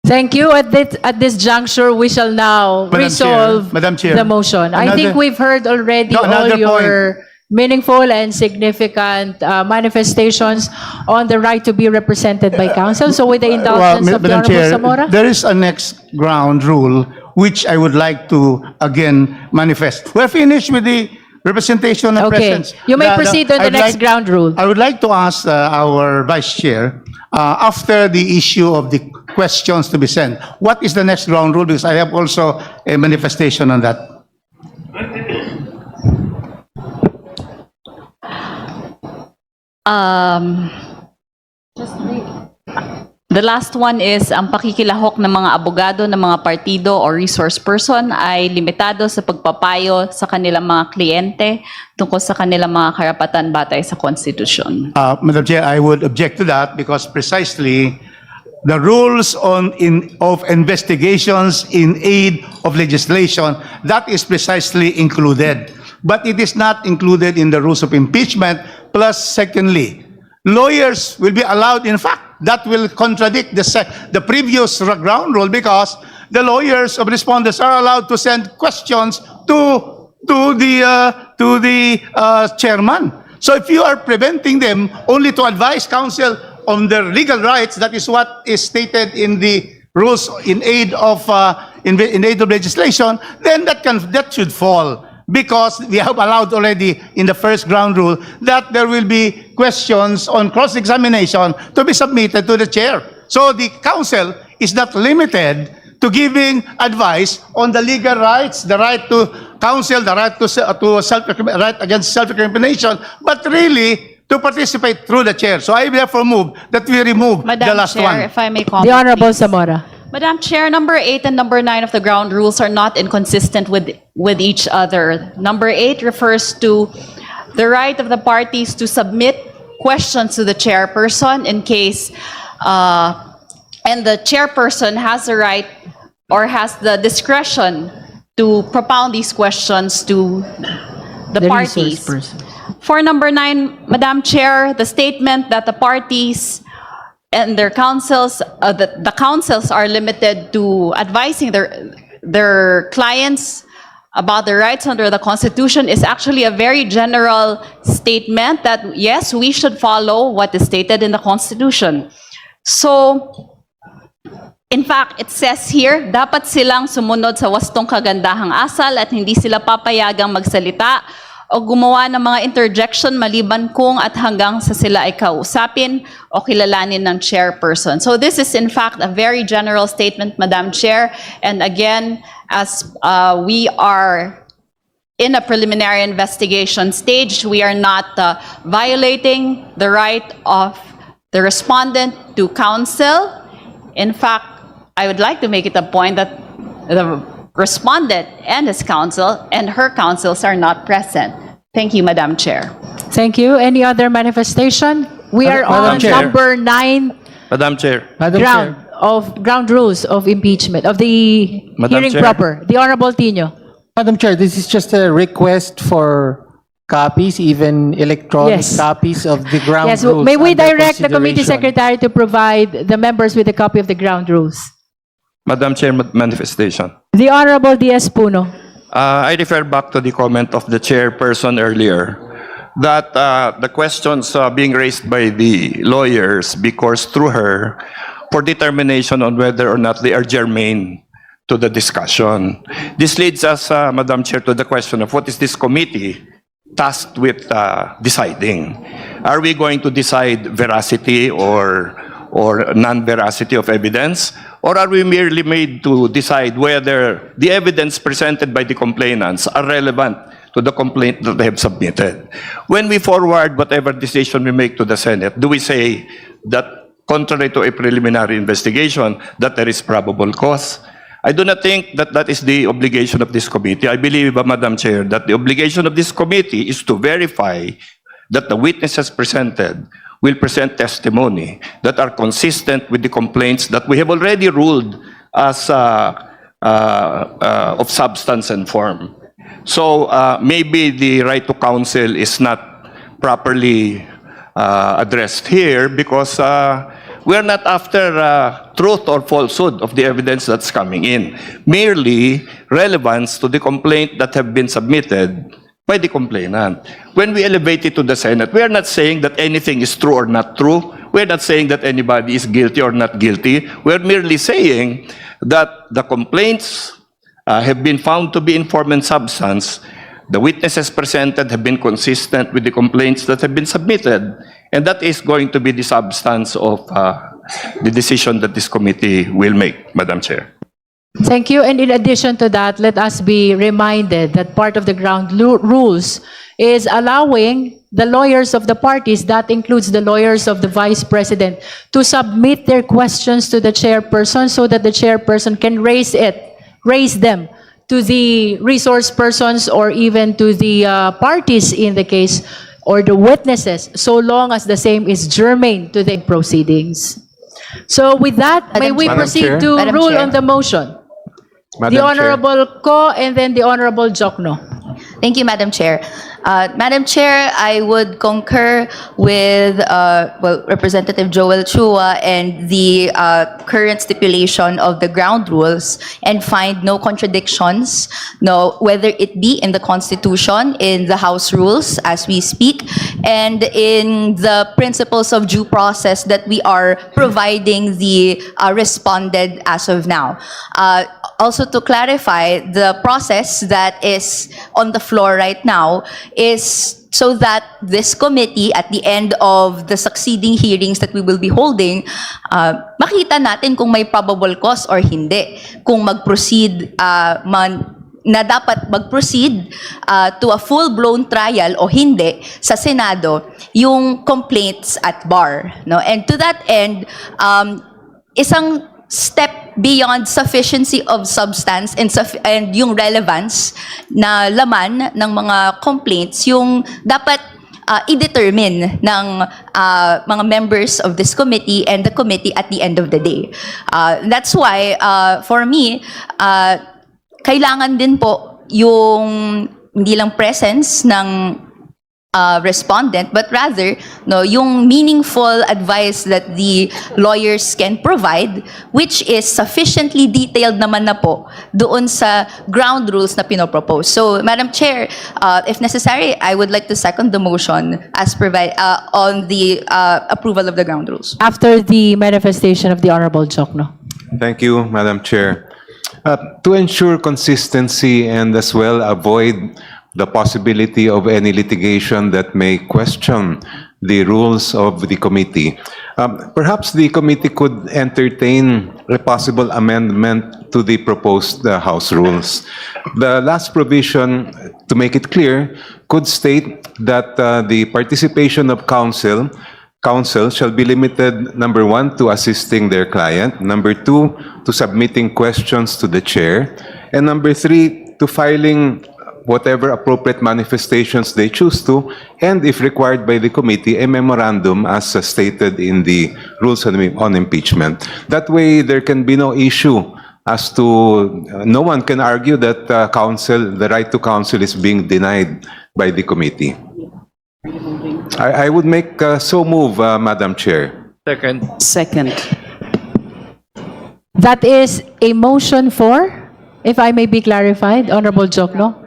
Thank you. At this juncture, we shall now resolve Madam Chair, the motion. I think we've heard already all your meaningful and significant manifestations on the right to be represented by counsel. So with the indulgence of the Madam Honorable Chair, Zamora. there is a next ground rule which I would like to again manifest. We're finished with the representation and Okay. presence. You may proceed on the next ground rule. I would like to ask our Vice Chair, after the issue of the questions to be sent, what is the next ground rule? Because I have also a manifestation on that. The last one is ang pakikilahok ng mga abogado ng mga partido o resource person ay limitado sa pagpapayo sa kanilang mga kliyente tungkol sa kanilang mga karapatan batay sa konstitusyon. Madam Chair, I would object to that because precisely the rules of investigations in aid of legislation, that is precisely included. But it is not included in the rules of impeachment. Plus, secondly, lawyers will be allowed, in fact, that will contradict the previous ground rule because the lawyers of respondents are allowed to send questions to the chairman. So if you are preventing them only to advise counsel on their legal rights, that is what is stated in the rules in aid of legislation, then that should fall, because we have allowed already in the first ground rule that there will be questions on cross-examination to be submitted to the chair. So the council is not limited to giving advice on the legal rights, the right to counsel, the right to right against self-incrimination, but really to participate through the chair. So I therefore move that we remove the Madam last Chair, one. if I may comment, The Honorable please. Zamora. Madam Chair, number 8 and number 9 of the ground rules are not inconsistent with each other. Number 8 refers to the right of the parties to submit questions to the chairperson in case, and the chairperson has the right or has the discretion to propound these questions to the parties. For number 9, Madam Chair, the statement that the parties and their counsels, the counsels are limited to advising their clients about their rights under the Constitution is actually a very general statement that, yes, we should follow what is stated in the Constitution. So, in fact, it says here, dapat silang sumunod sa wastong kagandahang asal at hindi sila papayagang magsalita o gumawa ng mga interjection maliban kung at hanggang sa sila ay kausapin o kilalanin ng chairperson. So this is in fact a very general statement, Madam Chair. And again, as we are in a preliminary investigation stage, we are not violating the right of the respondent to counsel. In fact, I would like to make it a point that the respondent and his counsel and her counsels are not present. Thank you, Madam Chair. Thank you. Any other manifestation? We are Madam on Chair. number 9 Madam Chair. ground rules of impeachment, of the Madam hearing Chair. proper. The Honorable Tino. Madam Chair, this is just a request for copies, even electronic Yes. copies of the ground Yes, rules. may we under direct the committee consideration. secretary to provide the members with a copy of the ground rules? Madam Chair, manifestation. The Honorable D.S. Puno. I refer back to the comment of the chairperson earlier that the questions being raised by the lawyers be coursed through her for determination on whether or not they are germane to the discussion. This leads us, Madam Chair, to the question of what is this committee tasked with deciding? Are we going to decide veracity or non-veracity of evidence? Or are we merely made to decide whether the evidence presented by the complainants are relevant to the complaint that they have submitted? When we forward whatever decision we make to the Senate, do we say that contrary to a preliminary investigation, that there is probable cause? I do not think that that is the obligation of this committee. I believe, Madam Chair, that the obligation of this committee is to verify that the witnesses presented will present testimony that are consistent with the complaints that we have already ruled as of substance and form. So maybe the right to counsel is not properly addressed here because we're not after truth or falsehood of the evidence that's coming in, merely relevance to the complaint that have been submitted by the complainant. When we elevate it to the Senate, we are not saying that anything is true or not true. We're not saying that anybody is guilty or not guilty. We're merely saying that the complaints have been found to be in form and substance. The witnesses presented have been consistent with the complaints that have been submitted. And that is going to be the substance of the decision that this committee will make, Madam Chair. Thank you. And in addition to that, let us be reminded that part of the ground rules is allowing the lawyers of the parties, that includes the lawyers of the Vice President, to submit their questions to the chairperson so that the chairperson can raise them to the resource persons or even to the parties in the case or the witnesses, so long as the same is germane to the proceedings. So with that, may we Madam proceed Chair. to Madam rule Chair. on the motion? Madam The Chair. Honorable Ko and then the Honorable Jokno. Thank you, Madam Chair. Madam Chair, I would concur with Representative Joel Chua and the current stipulation of the ground rules and find no contradictions, whether it be in the Constitution, in the House rules as we speak, and in the principles of due process that we are providing the respondent as of now. Also, to clarify, the process that is on the floor right now is so that this committee, at the end of the succeeding hearings that we will be holding, makita natin kung may probable cause or hindi. Kung mag-proceed na dapat mag-proceed to a full-blown trial o hindi sa Senado yung complaints at bar. No? And to that end, isang step beyond sufficiency of substance and yung relevance na laman ng mga complaints, yung dapat i-determine ng mga members of this committee and the committee at the end of the day. That's why, for me, kailangan din po yung hindi lang presence ng respondent, but rather yung meaningful advice that the lawyers can provide, which is sufficiently detailed naman na po doon sa ground rules na pinopropose. So, Madam Chair, if necessary, I would like to second the motion as on the approval of the ground rules. After the manifestation of the Honorable Jokno. Thank you, Madam Chair. To ensure consistency and as well avoid the possibility of any litigation that may question the rules of the committee, perhaps the committee could entertain a possible amendment to the proposed House rules. The last provision, to make it clear, could state that the participation of counsel shall be limited, number one, to assisting their client, number two, to submitting questions to the chair, and number three, to filing whatever appropriate manifestations they choose to, and if required by the committee, a memorandum as stated in the rules on impeachment. That way, there can be no issue as to, no one can argue that the right to counsel is being denied by the committee. I would make so move, Madam Chair. Second. That is a motion for, if I may be clarified, Honorable Jokno?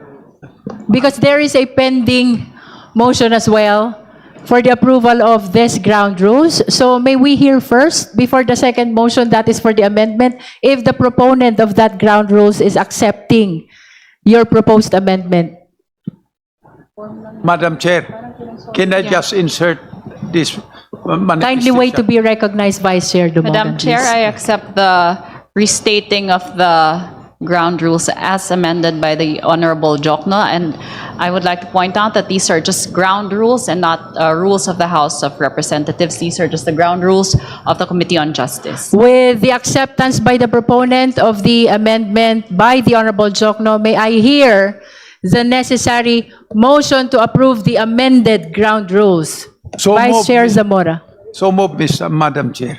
Because there is a pending motion as well for the approval of this ground rules. So may we hear first, before the second motion, that is for the amendment, if the proponent of that ground rules is accepting your proposed amendment. Madam Chair, can I just insert this manifestation? Kindly wait to be recognized, Vice Chair Dumogan. Madam Chair, please. I accept the restating of the ground rules as amended by the Honorable Jokno, and I would like to point out that these are just ground rules and not rules of the House of Representatives. These are just the ground rules of the Committee on Justice. With the acceptance by the proponent of the amendment by the Honorable Jokno, may I hear the necessary motion to approve the amended ground rules? So Vice moved, Chair Ms. Zamora. So move, Madam Chair.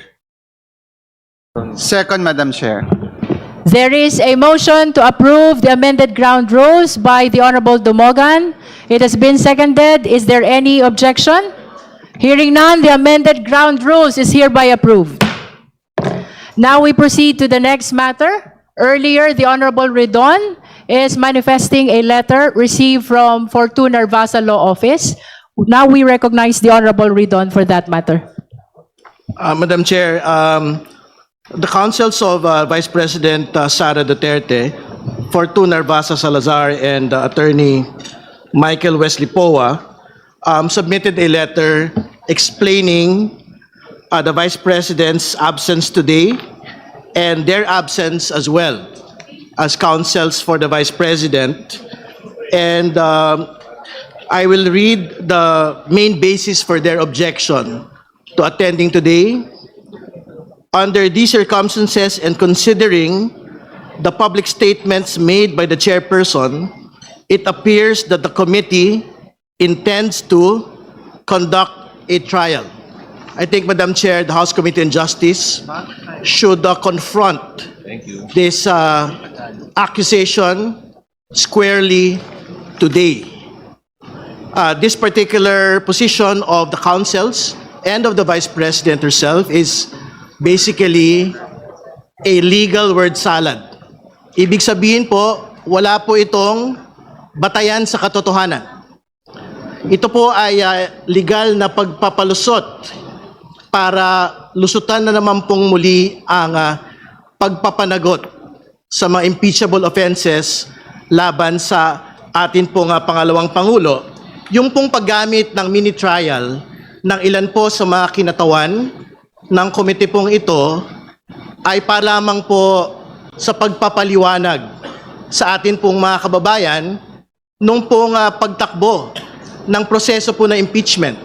Second, Madam Chair. There is a motion to approve the amended ground rules by the Honorable Dumogan. It has been seconded. Is there any objection? Hearing none, the amended ground rules is hereby approved. Now we proceed to the next matter. Earlier, the Honorable Redon is manifesting a letter received from Fortune Narvasa Law Office. Now we recognize the Honorable Redon for that matter. Madam Chair, the counsels of Vice President SARA Duterte, Fortune Narvasa Salazar, and Attorney Michael Wesley Poa submitted a letter explaining the Vice President's absence today and their absence as well as counsels for the Vice President. And I will read the main basis for their objection to attending today. Under these circumstances and considering the public statements made by the chairperson, it appears that the committee intends to conduct a trial. I think, Madam Chair, the House Committee on Justice should confront this accusation squarely today. This particular position of the councils and of the Vice President herself is basically a legal word salad. Ibig sabihin po, wala po itong batayan sa katotohanan. Ito po ay legal na pagpapalusot para lusutan na naman pong muli ang pagpapanagot sa mga impeachable offenses laban sa atin pong pangalawang Pangulo. Yung pong paggamit ng mini trial ng ilan po sa mga kinatawan ng komite pong ito ay para lamang po sa pagpapaliwanag sa atin pong mga kababayan nung pong pagtakbo ng proseso po na impeachment.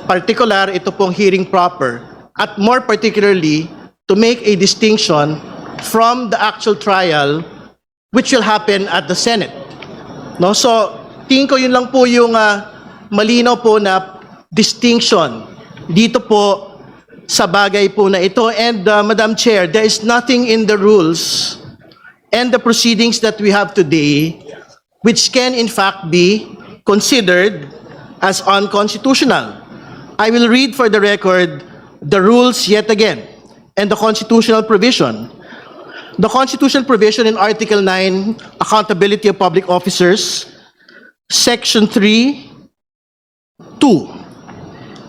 Particular, ito pong hearing proper at more particularly to make a distinction from the actual trial which will happen at the Senate. No? So, tingin ko yun lang po yung malinaw po na distinction dito po sa bagay po na ito. And Madam Chair, there is nothing in the rules and the proceedings that we have today which can in fact be considered as unconstitutional. I will read for the record the rules yet again and the constitutional provision. The constitutional provision in Article 9, Accountability of Public Officers, Section 3, 2.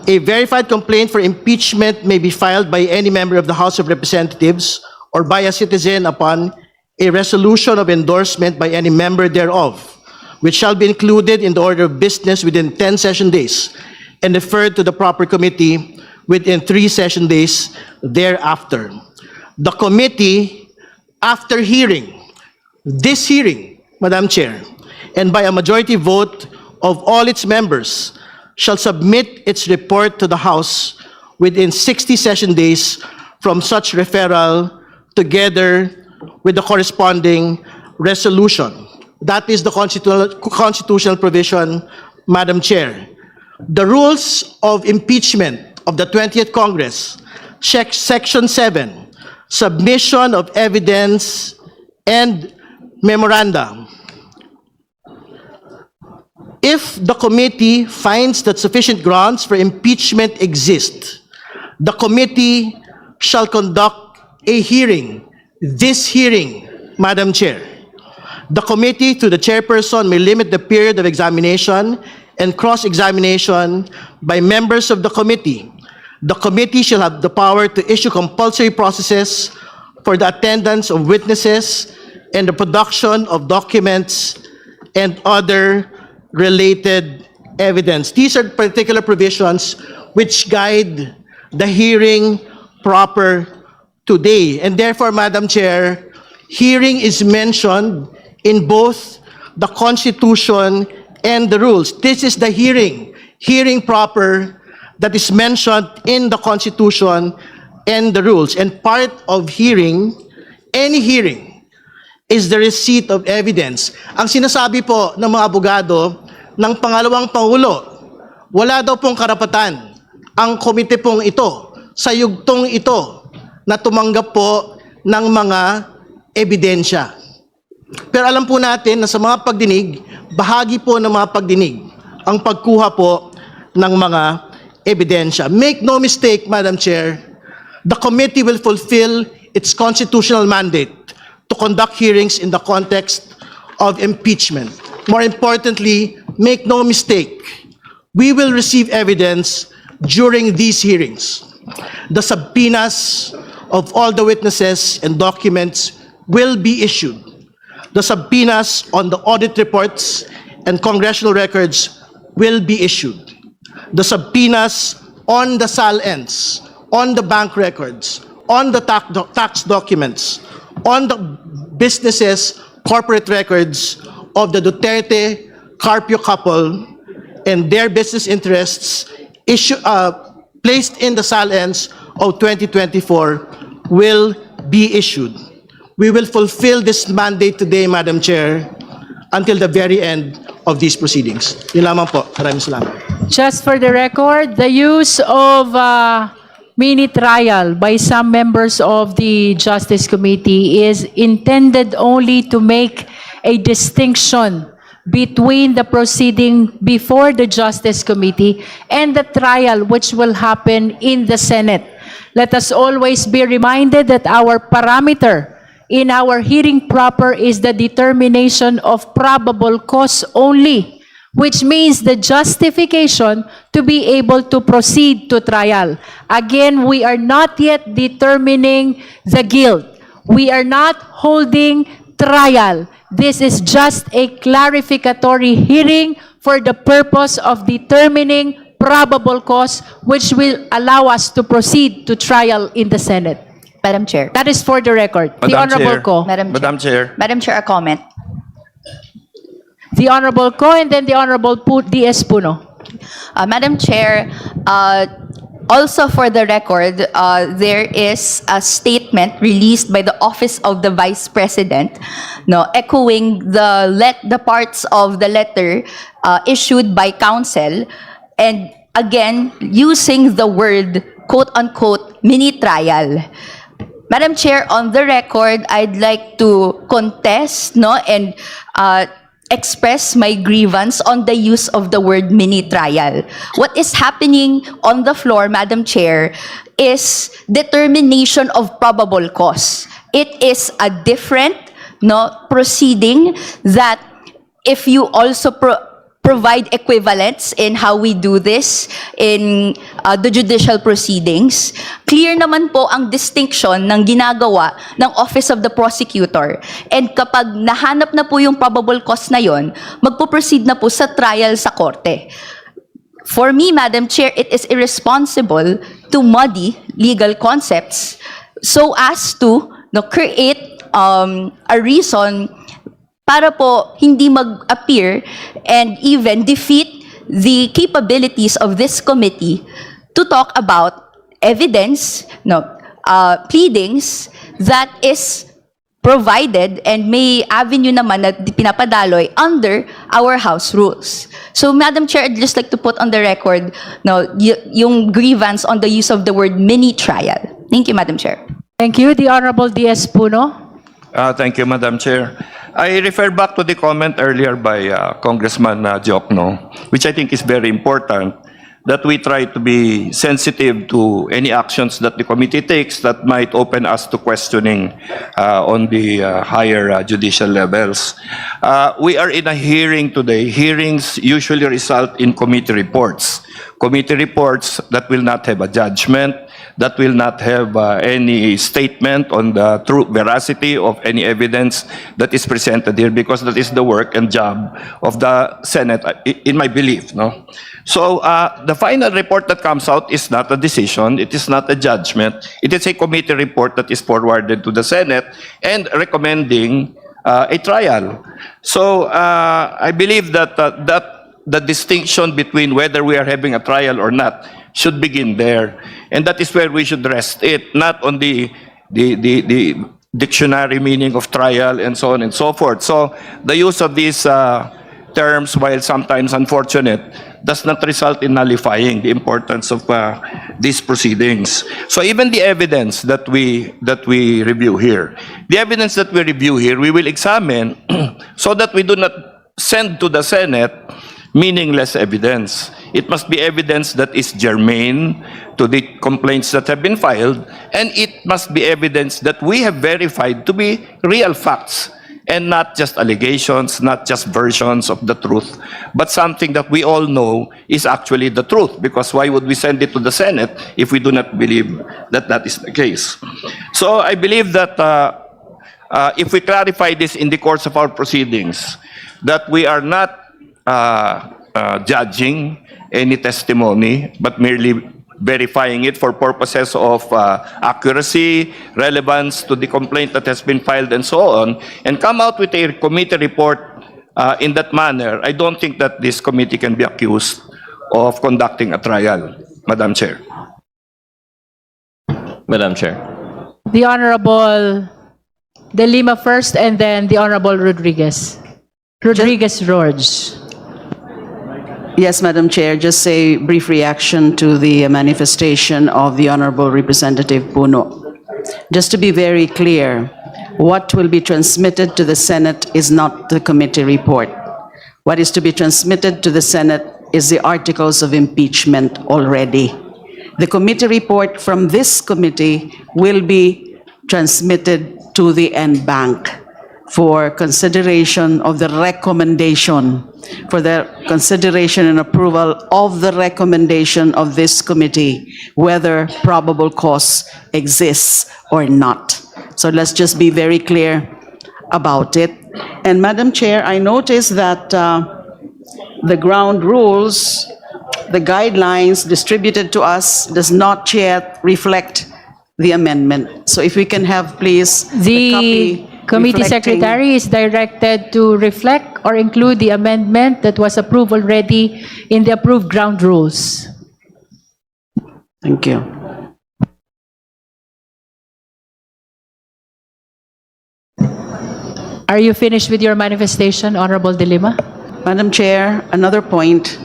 A verified complaint for impeachment may be filed by any member of the House of Representatives or by a citizen upon a resolution of endorsement by any member thereof, which shall be included in the order of business within 10 session days and referred to the proper committee within 3 session days thereafter. The committee, after hearing, this hearing, Madam Chair, and by a majority vote of all its members, shall submit its report to the House within 60 session days from such referral together with the corresponding resolution. That is the constitutional provision, Madam Chair. The rules of impeachment of the 20th Congress, Section 7, submission of evidence and memoranda. If the committee finds that sufficient grounds for impeachment exist, the committee shall conduct a hearing. This hearing, Madam Chair. The committee, through the chairperson, may limit the period of examination and cross-examination by members of the committee. The committee shall have the power to issue compulsory processes for the attendance of witnesses and the production of documents and other related evidence. These are particular provisions which guide the hearing proper today. And therefore, Madam Chair, hearing is mentioned in both the Constitution and the rules. This is the hearing proper that is mentioned in the Constitution and the rules. And part of hearing, any hearing, is the receipt of evidence. Ang sinasabi po ng mga abogado ng pangalawang Pangulo, wala daw pong karapatan ang komite pong ito sa yugtong ito na tumanggap po ng mga ebidensya. Pero alam po natin na sa mga pagdinig, bahagi po ng mga pagdinig ang pagkuha po ng mga ebidensya. Make no mistake, Madam Chair, the committee will fulfill its constitutional mandate to conduct hearings in the context of impeachment. More importantly, make no mistake, we will receive evidence during these hearings. The subpoenas of all the witnesses and documents will be issued. The subpoenas on the audit reports and congressional records will be issued. The subpoenas on the SALNs, on the bank records, on the tax documents, on the businesses, corporate records of the Duterte Carpio couple and their business interests placed in the SALNs of 2024 will be issued. We will fulfill this mandate today, Madam Chair, until the very end of these proceedings. Yun lamang po. Maraming salamat. Just for the record, the use of mini trial by some members of the Justice Committee is intended only to make a distinction between the proceeding before the Justice Committee and the trial which will happen in the Senate. Let us always be reminded that our parameter in our hearing proper is the determination of probable cause only, which means the justification to be able to proceed to trial. Again, we are not yet determining the guilt. We are not holding trial. This is just a clarificatory hearing for the purpose of determining probable cause, which will allow us to proceed to trial in the Senate. Madam Chair. That is for the record. The Madam Honorable Chair. Ko. Madam Chair. Madam Chair, a comment. The Honorable Ko and then the Honorable D.S. Puno. Madam Chair, also for the record, there is a statement released by the Office of the Vice President, no, echoing the parts of the letter issued by Council, and again using the word quote-unquote mini trial. Madam Chair, on the record, I'd like to contest, no, and express my grievance on the use of the word mini trial. What is happening on the floor, Madam Chair, is determination of probable cause. It is a different, no, proceeding that if you also provide equivalents in how we do this in the judicial proceedings, clear naman po ang distinction ng ginagawa ng Office of the Prosecutor. And kapag nahanap na po yung probable cause na yon, magpo-proceed na po sa trial sa korte. For me, Madam Chair, it is irresponsible to muddy legal concepts so as to create a reason para po hindi mag-appear and even defeat the capabilities of this committee to talk about evidence, pleadings that is provided and may avenue naman na pinapadaloy under our House rules. So, Madam Chair, I'd just like to put on the record yung grievance on the use of the word mini trial. Thank you, Madam Chair. Thank you. The Honorable D.S. Puno. Thank you, Madam Chair. I refer back to the comment earlier by Congressman Jokno, which I think is very important, that we try to be sensitive to any actions that the committee takes that might open us to questioning on the higher judicial levels. We are in a hearing today. Hearings usually result in committee reports. Committee reports that will not have a judgment, that will not have any statement on the true veracity of any evidence that is presented here, because that is the work and job of the Senate, in my belief. No? So the final report that comes out is not a decision, it is not a judgment, it is a committee report that is forwarded to the Senate and recommending a trial. So I believe that the distinction between whether we are having a trial or not should begin there. And that is where we should rest it, not on the dictionary meaning of trial and so on and so forth. So the use of these terms, while sometimes unfortunate, does not result in nullifying the importance of these proceedings. So even the evidence that we review here, we will examine so that we do not send to the Senate meaningless evidence. It must be evidence that is germane to the complaints that have been filed, and it must be evidence that we have verified to be real facts, and not just allegations, not just versions of the truth, but something that we all know is actually the truth, because why would we send it to the Senate if we do not believe that that is the case? So I believe that if we clarify this in the course of our proceedings, that we are not judging any testimony, but merely verifying it for purposes of accuracy, relevance to the complaint that has been filed, and so on, and come out with a committee report in that manner, I don't think that this committee can be accused of conducting a trial, Madam Chair. Madam Chair. The Honorable De Lima first, and then the Honorable Rodriguez. Rodriguez Roge. Yes, Madam Chair, just a brief reaction to the manifestation of the Honorable Representative Puno. Just to be very clear, what will be transmitted to the Senate is not the committee report. What is to be transmitted to the Senate is the articles of impeachment already. The committee report from this committee will be transmitted to the NBank for consideration of the recommendation, for the consideration and approval of the recommendation of this committee, whether probable cause exists or not. So let's just be very clear about it. And Madam Chair, I noticed that the ground rules, the guidelines distributed to us does not yet reflect the amendment. So if we can have, please, The copy committee reflecting- secretary is directed to reflect or include the amendment that was approved already in the approved ground rules. Thank you. Are you finished with your manifestation, Honorable De Lima? Madam Chair, another point.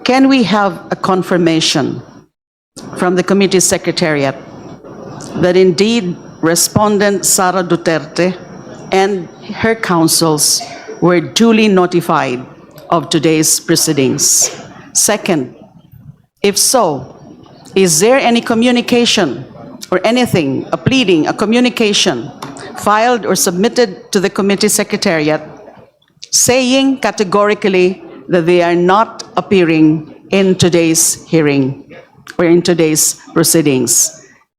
Can we have a confirmation from the committee secretariat that indeed Respondent Sara Duterte and her counsels were duly notified of today's proceedings? Second, if so, is there any communication or anything, a pleading, a communication filed or submitted to the committee secretariat saying categorically that they are not appearing in today's hearing or in today's proceedings?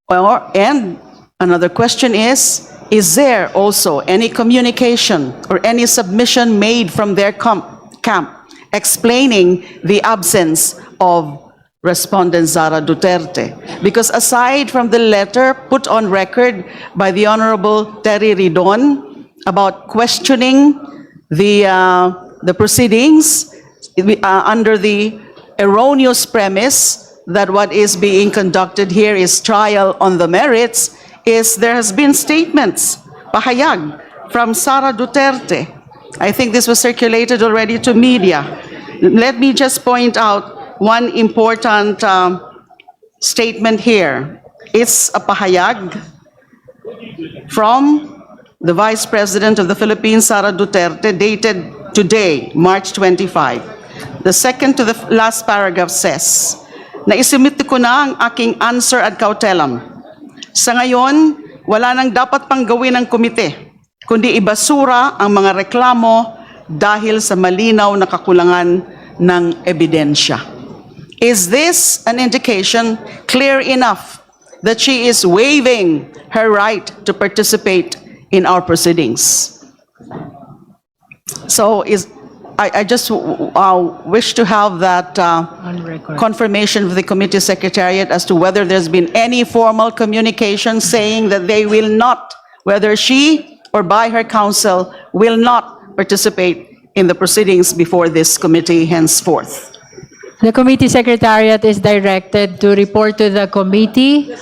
And another question is there also any communication or any submission made from their camp explaining the absence of Respondent Sara Duterte? Because aside from the letter put on record by the Honorable Terry Ridon about questioning the proceedings under the erroneous premise that what is being conducted here is trial on the merits, there has been statements, pahayag, from Sara Duterte. I think this was circulated already to media. Let me just point out one important statement here. It's a pahayag from the Vice President of the Philippines, Sara Duterte, dated today, March 25. The second to the last paragraph says, "Naisumit ko na ang aking answer ad cautelam. Sa ngayon, wala nang dapat pang gawin ng komite, kundi ibasura ang mga reklamo dahil sa malinaw na kakulangan ng ebidensya." Is this an indication clear enough that she is waiving her right to participate in our proceedings? So I just wish to have that confirmation of the committee secretariat as to whether there's been any formal communication saying that they will not, whether she or by her counsel, will not participate in the proceedings before this committee henceforth. The committee secretariat is directed to report to the committee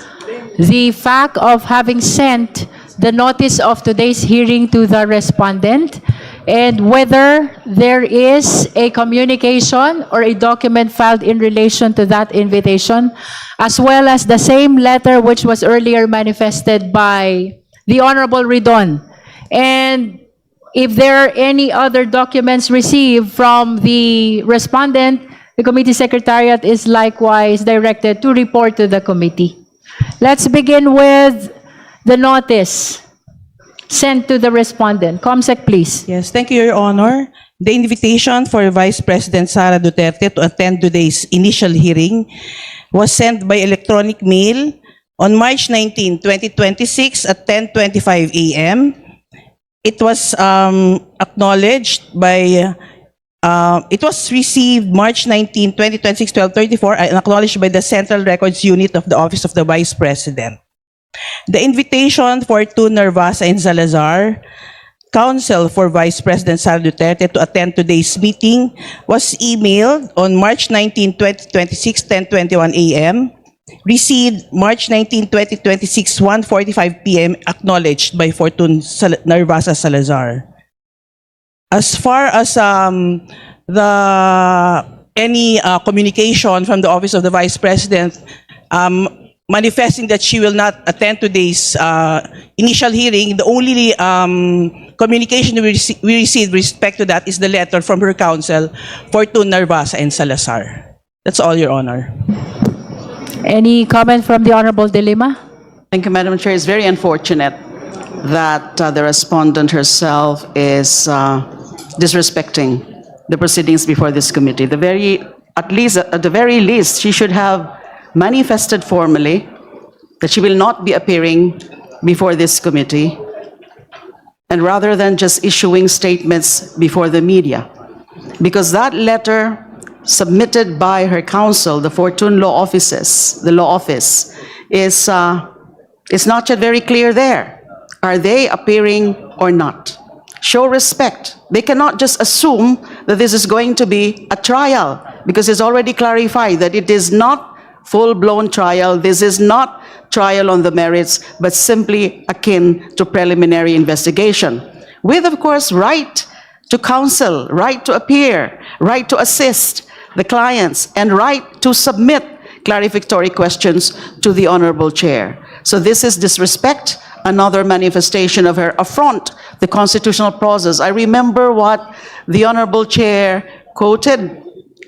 the fact of having sent the notice of today's hearing to the respondent and whether there is a communication or a document filed in relation to that invitation, as well as the same letter which was earlier manifested by the Honorable Ridon. And if there are any other documents received from the respondent, the committee secretariat is likewise directed to report to the committee. Let's begin with the notice sent to the respondent. Comsec, please. Yes, thank you, Your Honor. The invitation for Vice President Sara Duterte to attend today's initial hearing was sent by electronic mail on March 19, 2026 at 10:25 a.m. It was acknowledged by it was received March 19, 2026, 12:34, and acknowledged by the Central Records Unit of the Office of the Vice President. The invitation for two Nervasa and Salazar, counsel for Vice President Sara Duterte, to attend today's meeting was emailed on March 19, 2026, 10:21 a.m., received March 19, 2026, 1:45 p.m., acknowledged by Fortune Nervasa Salazar. As far as any communication from the Office of the Vice President, manifesting that she will not attend today's initial hearing, the only communication we received with respect to that is the letter from her counsel, Fortune, Narvasa, and Salazar. That's all, Your Honor. Any comment from the Honorable De Lima? Thank you, Madam Chair. It's very unfortunate that the respondent herself is disrespecting the proceedings before this committee. At the very least, she should have manifested formally that she will not be appearing before this committee, and rather than just issuing statements before the media, because that letter submitted by her counsel, the Fortune Law Office, is not yet very clear there. Are they appearing or not? Show respect. They cannot just assume that this is going to be a trial, because it's already clarified that it is not full-blown trial. This is not trial on the merits, but simply akin to preliminary investigation. With, of course, right to counsel, right to appear, right to assist the clients, and right to submit clarificatory questions to the Honorable Chair. So this is disrespect, another manifestation of her affront the constitutional process. I remember what the Honorable Chair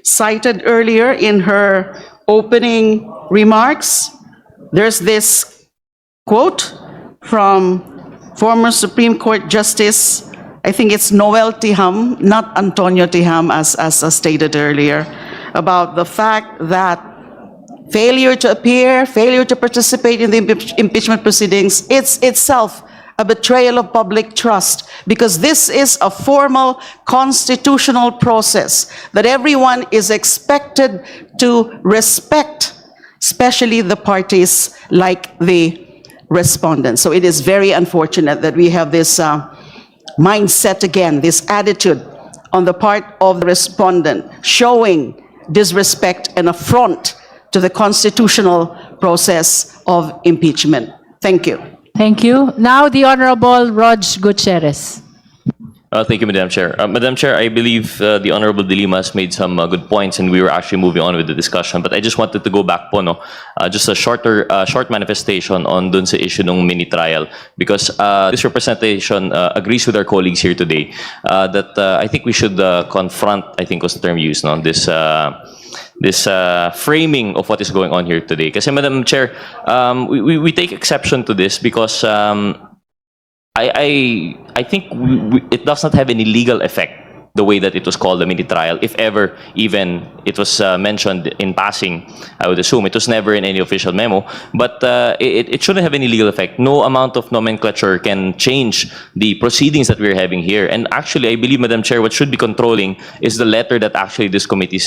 cited earlier in her opening remarks. There's this quote from former Supreme Court Justice, I think it's Noel Tiham, not Antonio Tiham, as stated earlier, about the fact that failure to appear, failure to participate in the impeachment proceedings, it's itself a betrayal of public trust, because this is a formal constitutional process that everyone is expected to respect, especially the parties like the respondents. So it is very unfortunate that we have this mindset again, this attitude on the part of the respondent, showing disrespect and affront to the constitutional process of impeachment. Thank you. Thank you. Now the Honorable Rog Gutierrez. Thank you, Madam Chair. Madam Chair, I believe the Honorable De Lima has made some good points, and we were actually moving on with the discussion. But I just wanted to go back po, just a short manifestation on dun sa issue ng mini trial, because this representation agrees with our colleagues here today that I think we should confront, I think was the term used, this framing of what is going on here today. Kasi, Madam Chair, we take exception to this because I think it does not have any legal effect, the way that it was called a mini trial. If ever, even it was mentioned in passing, I would assume. It was never in any official memo. But it shouldn't have any legal effect. No amount of nomenclature can change the proceedings that we're having here. And actually, I believe, Madam Chair, what should be controlling is the letter that actually this committee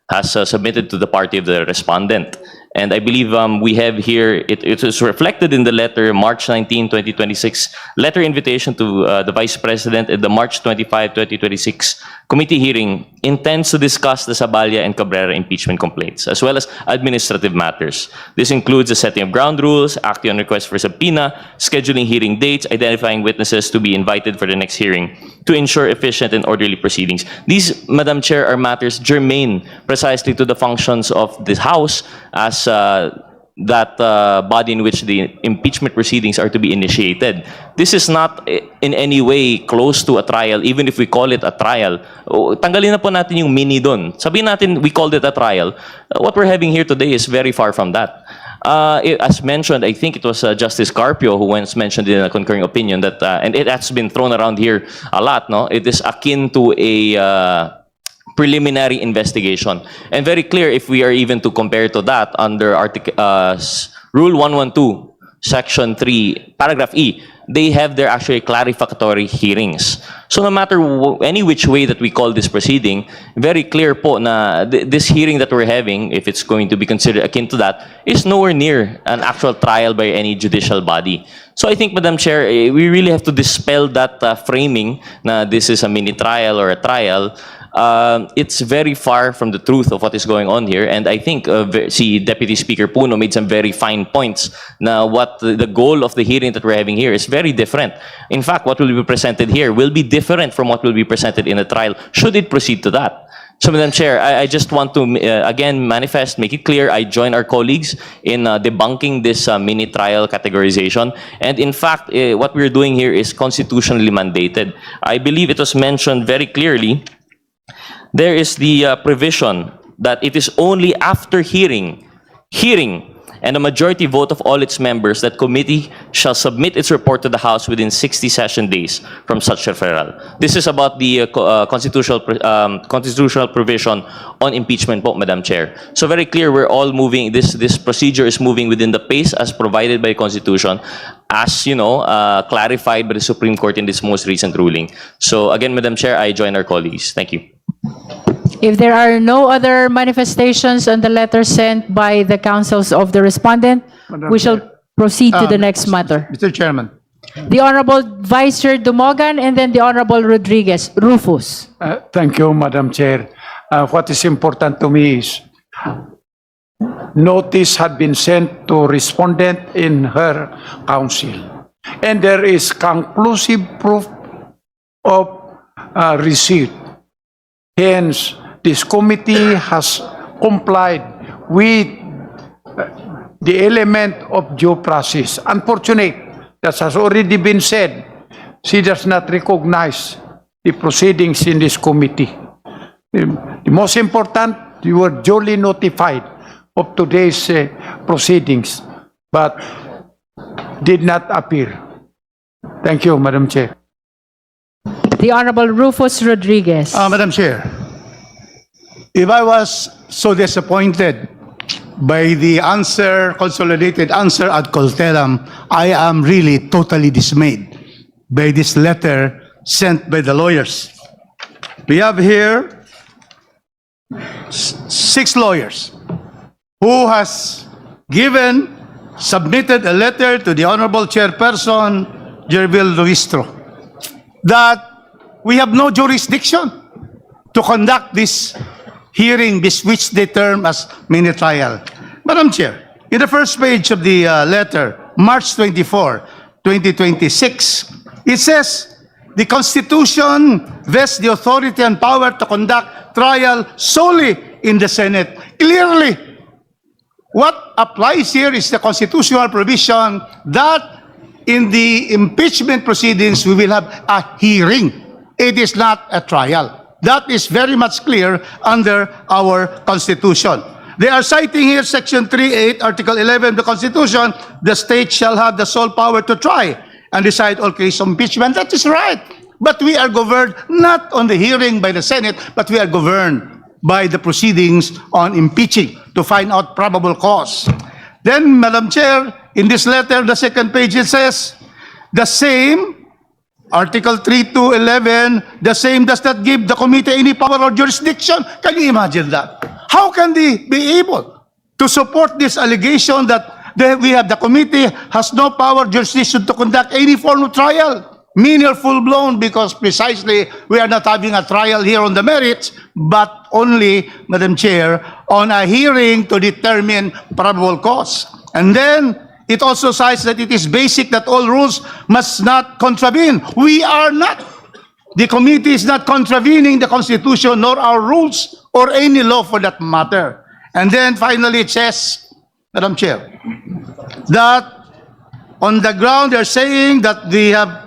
has submitted to the party of the respondent. And I believe we have here, it is reflected in the letter, March 19, 2026, letter invitation to the Vice President at the March 25, 2026 committee hearing intends to discuss the Saballa and Cabrera impeachment complaints, as well as administrative matters. This includes the setting of ground rules, acting on request for subpoena, scheduling hearing dates, identifying witnesses to be invited for the next hearing, to ensure efficient and orderly proceedings. These, Madam Chair, are matters germane precisely to the functions of this House as that body in which the impeachment proceedings are to be initiated. This is not in any way close to a trial, even if we call it a trial. Tanggalin na po natin yung mini doon. Sabihin natin we called it a trial. What we're having here today is very far from that. As mentioned, I think it was Justice Carpio who once mentioned in a concurring opinion that, and it has been thrown around here a lot, no? It is akin to a preliminary investigation. And very clear, if we are even to compare to that under Rule 112, Section 3, Paragraph E, they have their actually clarificatory hearings. So no matter any which way that we call this proceeding, very clear po na this hearing that we're having, if it's going to be considered akin to that, is nowhere near an actual trial by any judicial body. So I think, Madam Chair, we really have to dispel that framing na this is a mini trial or a trial. It's very far from the truth of what is going on here, and I think si Deputy Speaker Puno made some very fine points na what the goal of the hearing that we're having here is very different. In fact, what will be presented here will be different from what will be presented in a trial, should it proceed to that. So, Madam Chair, I just want to again manifest, make it clear, I join our colleagues in debunking this mini trial categorization. And in fact, what we're doing here is constitutionally mandated. I believe it was mentioned very clearly. There is the provision that it is only after hearing, and a majority vote of all its members that committee shall submit its report to the House within 60 session days from such referral. This is about the constitutional provision on impeachment, Madam Chair. So very clear, we're all moving, this procedure is moving within the pace as provided by Constitution, as you know, clarified by the Supreme Court in this most recent ruling. So again, Madam Chair, I join our colleagues. Thank you. If there are no other manifestations on the letter sent by the councils of the respondent, we shall proceed to the next matter. Mr. Chairman. The Honorable Vice Chair Dumogan and then the Honorable Rodriguez. Rufus. Thank you, Madam Chair. What is important to me is notice had been sent to respondent in her council, and there is conclusive proof of receipt. Hence, this committee has complied with the element of due process. Unfortunate, that has already been said, she does not recognize the proceedings in this committee. The most important, you were duly notified of today's proceedings, but did not appear. Thank you, Madam Chair. The Honorable Rufus Rodriguez. Madam Chair, if I was so disappointed by the answer, consolidated answer ad coltelam, I am really totally dismayed by this letter sent by the lawyers. We have here 6 lawyers who has submitted a letter to the Honorable Chairperson, Jervil Luistro, that we have no jurisdiction to conduct this hearing, which they term as mini trial. Madam Chair, in the first page of the letter, March 24, 2026, it says, the Constitution vests the authority and power to conduct trial solely in the Senate. Clearly, what applies here is the constitutional provision that in the impeachment proceedings, we will have a hearing. It is not a trial. That is very much clear under our Constitution. They are citing here Section 3(8), Article 11 of the Constitution, the state shall have the sole power to try and decide all cases of impeachment. That is right. But we are governed not on the hearing by the Senate, but we are governed by the proceedings on impeaching to find out probable cause. Then, Madam Chair, in this letter, the second page, it says, the same, Article 3 to 11, the same does not give the committee any power or jurisdiction. Can you imagine that? How can they be able to support this allegation that we have the committee has no power or jurisdiction to conduct any form of trial? Mean or full-blown, because precisely we are not having a trial here on the merits, but only, Madam Chair, on a hearing to determine probable cause. And then, it also cites that it is basic that all rules must not contravene. We are not. The committee is not contravening the Constitution nor our rules or any law for that matter. And then finally it says, Madam Chair, that on the ground they're saying that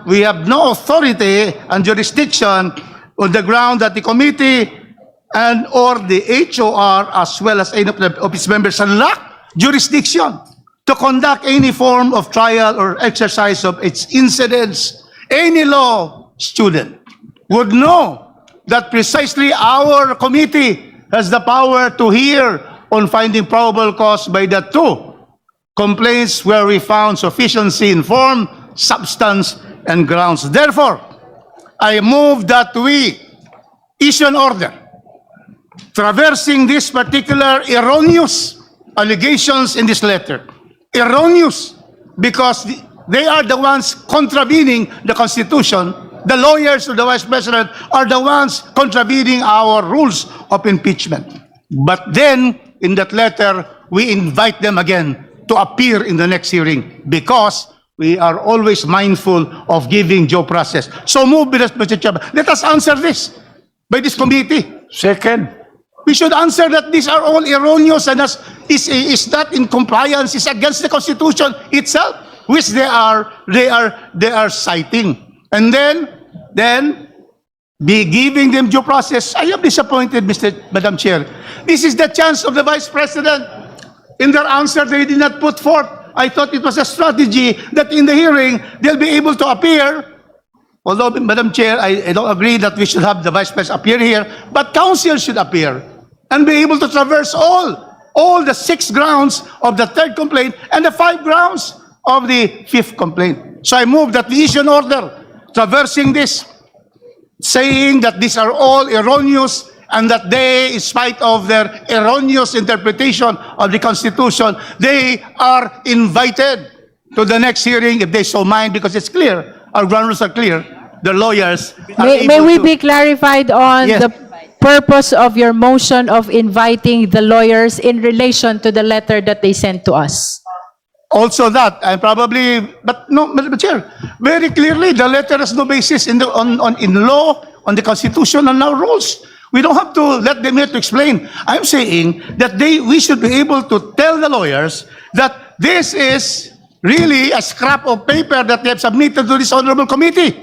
we have no authority and jurisdiction on the ground that the committee and or the HOR as well as any of its members lack jurisdiction to conduct any form of trial or exercise of its incidents. Any law student would know that precisely our committee has the power to hear on finding probable cause by the 2 complaints where we found sufficiency in form, substance, and grounds. Therefore, I move that we issue an order traversing these particular erroneous allegations in this letter. Erroneous because they are the ones contravening the Constitution. The lawyers of the Vice President are the ones contravening our rules of impeachment. But then, in that letter, we invite them again to appear in the next hearing because we are always mindful of giving due process. So move, Mr. Chairman. Let us answer this by this committee. Second. We should answer that these are all erroneous and is not in compliance, is against the Constitution itself, which they are citing. And then be giving them due process. I am disappointed, Madam Chair. This is the chance of the Vice President. In their answer, they did not put forth. I thought it was a strategy that in the hearing, they'll be able to appear. Although, Madam Chair, I don't agree that we should have the Vice President appear here, but counsel should appear and be able to traverse all the 6 grounds of the 3rd complaint and the 5 grounds of the 5th complaint. So I move that we issue an order traversing this, saying that these are all erroneous and that they, in spite of their erroneous interpretation of the Constitution, they are invited to the next hearing if they so mind, because it's clear. Our ground rules are clear. The lawyers are May able we to- be clarified on Yes. the purpose of your motion of inviting the lawyers in relation to the letter that they sent to us? Also that, and probably, but no, Madam Chair, very clearly, the letter has no basis in law, on the Constitution, on our rules. We don't have to let them here to explain. I'm saying that we should be able to tell the lawyers that this is really a scrap of paper that they have submitted to this honorable committee.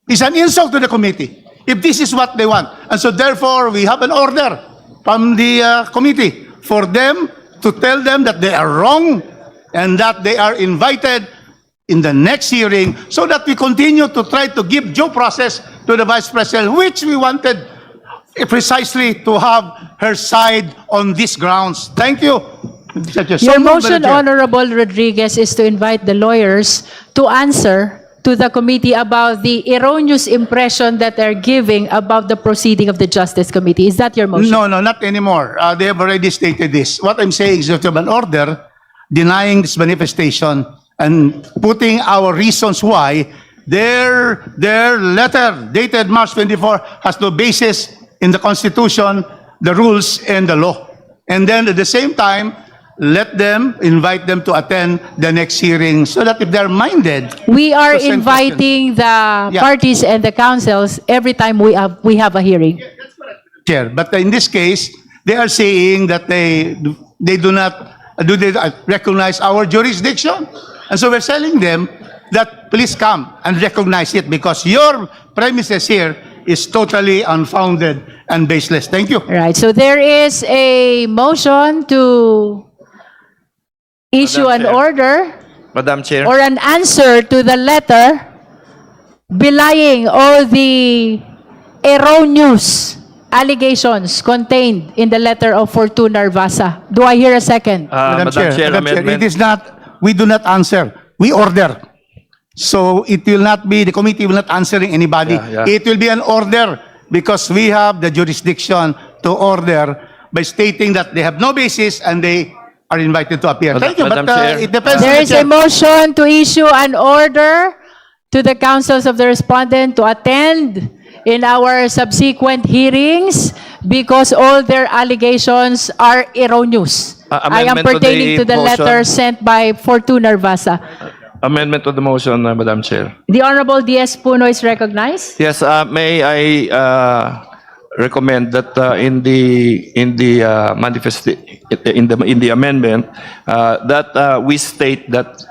It's an insult to the committee, if this is what they want. And so therefore, we have an order from the committee for them to tell them that they are wrong and that they are invited in the next hearing so that we continue to try to give due process to the Vice President, which we wanted precisely to have her side on these grounds. Thank you. Your motion, Honorable Rodriguez, is to invite the lawyers to answer to the committee about the erroneous impression that they're giving about the proceeding of the Justice Committee. Is that your motion? No, not anymore. They have already stated this. What I'm saying is that we have an order denying this manifestation and putting our reasons why their letter dated March 24 has no basis in the Constitution, the rules, and the law. And then at the same time, invite them to attend the next hearing so that if they're minded. We are to send inviting the Yeah. parties and the councils every time we have a hearing. Chair, but in this case, they are saying that they do not recognize our jurisdiction. And so we're telling them that please come and recognize it because your premises here is totally unfounded and baseless. Thank you. Right, so there is a motion to issue an Chair. order Madam Chair. or an answer to the letter belying all the erroneous allegations contained in the letter of Fortuna Narvasa. Do I hear a second? Madam Chair, amendment. it is not, we do not answer. We order. So it will not be, the committee will not answering anybody. Yeah. It will be an order because we have the jurisdiction to order by stating that they have no basis and they are invited to appear. Thank you, Madam but Chair. it depends on There the is chair. a motion to issue an order to the councils of the respondent to attend in our subsequent hearings because all their allegations are erroneous. I am Amendment to the pertaining to the motion. letter sent by Fortuna Narvasa. Amendment to the motion, Madam Chair. The Honorable D.S. Puno is recognized. Yes, may I recommend that in the amendment that we state that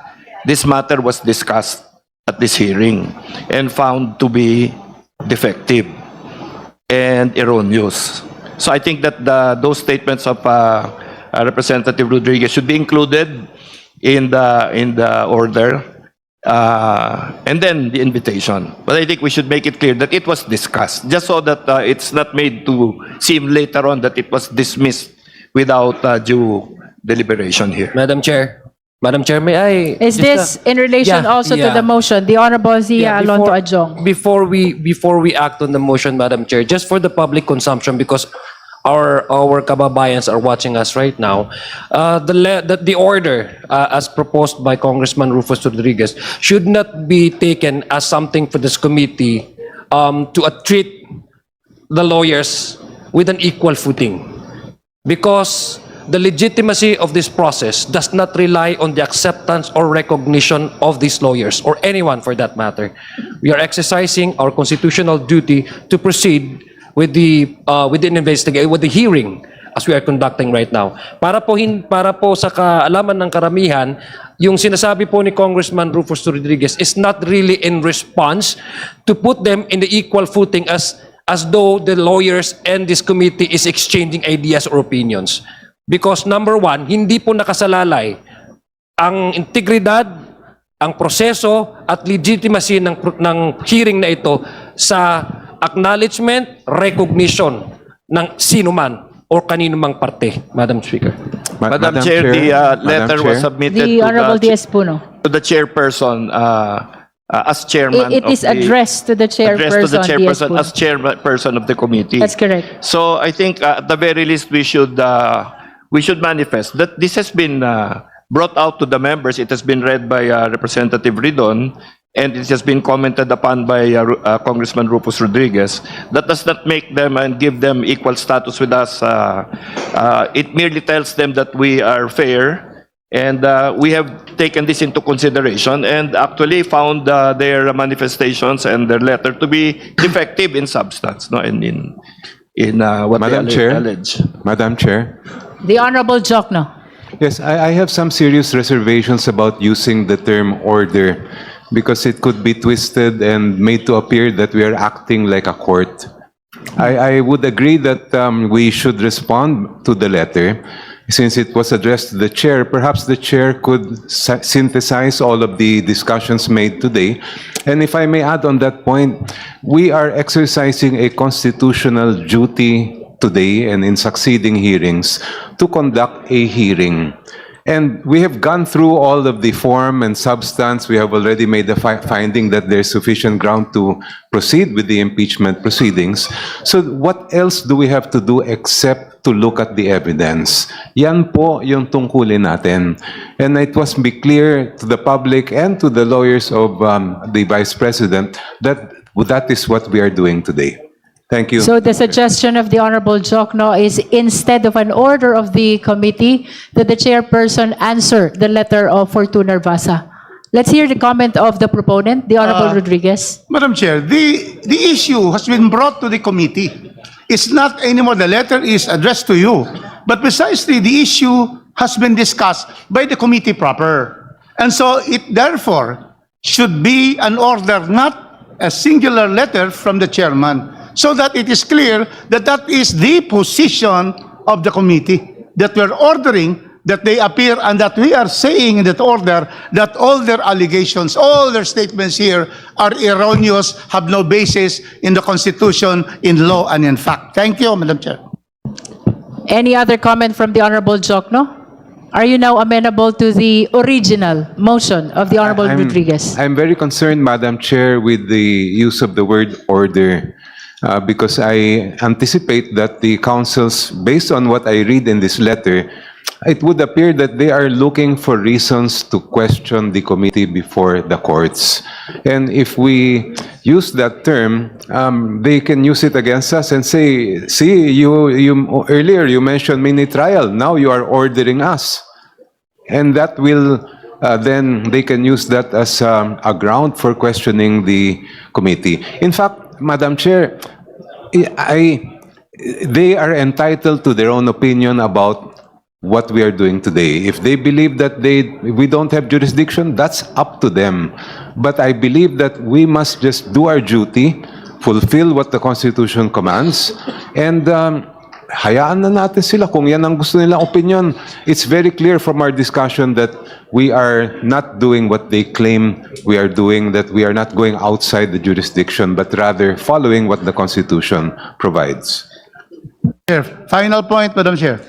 this matter was discussed at this hearing and found to be defective and erroneous. So I think that those statements of Representative Rodriguez should be included in the order, and then the invitation. But I think we should make it clear that it was discussed, just so that it's not made to seem later on that it was dismissed without due deliberation here. Madam Chair, may I? Is this in relation Yeah, also to yeah. the motion? The Honorable Zia Yeah, Alonto Adjong. Before we act on the motion, Madam Chair, just for the public consumption, because our kababayans are watching us right now, the order as proposed by Congressman Rufus Rodriguez should not be taken as something for this committee to treat the lawyers with an equal footing, because the legitimacy of this process does not rely on the acceptance or recognition of these lawyers, or anyone for that matter. We are exercising our constitutional duty to proceed with the investigation, with the hearing as we are conducting right now. Para po sa kaalaman ng karamihan, yung sinasabi po ni Congressman Rufus Rodriguez is not really in response to put them in the equal footing as though the lawyers and this committee is exchanging ideas or opinions. Because number one, hindi po nakasalalay ang integridad, ang proseso at legitimacy ng hearing na ito sa acknowledgement, recognition ng sino man o kanino mang parte, Madam Speaker. Madam Chair, the letter was submitted The Honorable DS Puno. to the chairperson as chairman. It is addressed to the chairperson, Addressed to the DS chairperson Puno. as chairperson of the committee. That's correct. So I think at the very least we should manifest that this has been brought out to the members. It has been read by Representative Ridon, and it has been commented upon by Congressman Rufus Rodriguez. That does not make them and give them equal status with us. It merely tells them that we are fair, and we have taken this into consideration and actually found their manifestations and their letter to be defective in substance, no, and in what Madam they Chair. allege. Madam Chair. The Honorable Jokno. Yes, I have some serious reservations about using the term order because it could be twisted and made to appear that we are acting like a court. I would agree that we should respond to the letter. Since it was addressed to the chair, perhaps the chair could synthesize all of the discussions made today. And if I may add on that point, we are exercising a constitutional duty today and in succeeding hearings to conduct a hearing. And we have gone through all of the form and substance. We have already made the finding that there's sufficient ground to proceed with the impeachment proceedings. So what else do we have to do except to look at the evidence? Yan po yung tungkulin natin. And it must be clear to the public and to the lawyers of the Vice President that that is what we are doing today. Thank you. So the suggestion of the Honorable Jokno is instead of an order of the committee, that the chairperson answer the letter of Fortuna Basa. Let's hear the comment of the proponent, the Honorable Rodriguez. Madam Chair, the issue has been brought to the committee. It's not anymore the letter is addressed to you, but precisely the issue has been discussed by the committee proper. And so it therefore should be an order, not a singular letter from the chairman, so that it is clear that that is the position of the committee, that we're ordering that they appear and that we are saying in that order that all their allegations, all their statements here are erroneous, have no basis in the Constitution, in law, and in fact. Thank you, Madam Chair. Any other comment from the Honorable Jokno? Are you now amenable to the original motion of the Honorable Rodriguez? I'm very concerned, Madam Chair, with the use of the word order. Because I anticipate that the councils, based on what I read in this letter, it would appear that they are looking for reasons to question the committee before the courts. And if we use that term, they can use it against us and say, see, earlier you mentioned mini trial, now you are ordering us. And that will, then they can use that as a ground for questioning the committee. In fact, Madam Chair, they are entitled to their own opinion about what we are doing today. If they believe that we don't have jurisdiction, that's up to them. But I believe that we must just do our duty, fulfill what the Constitution commands, and hayaan na natin sila kung yan ang gusto nilang opinion. It's very clear from our discussion that we are not doing what they claim we are doing, that we are not going outside the jurisdiction, but rather following what the Constitution provides. Chair, final point, Madam Chair.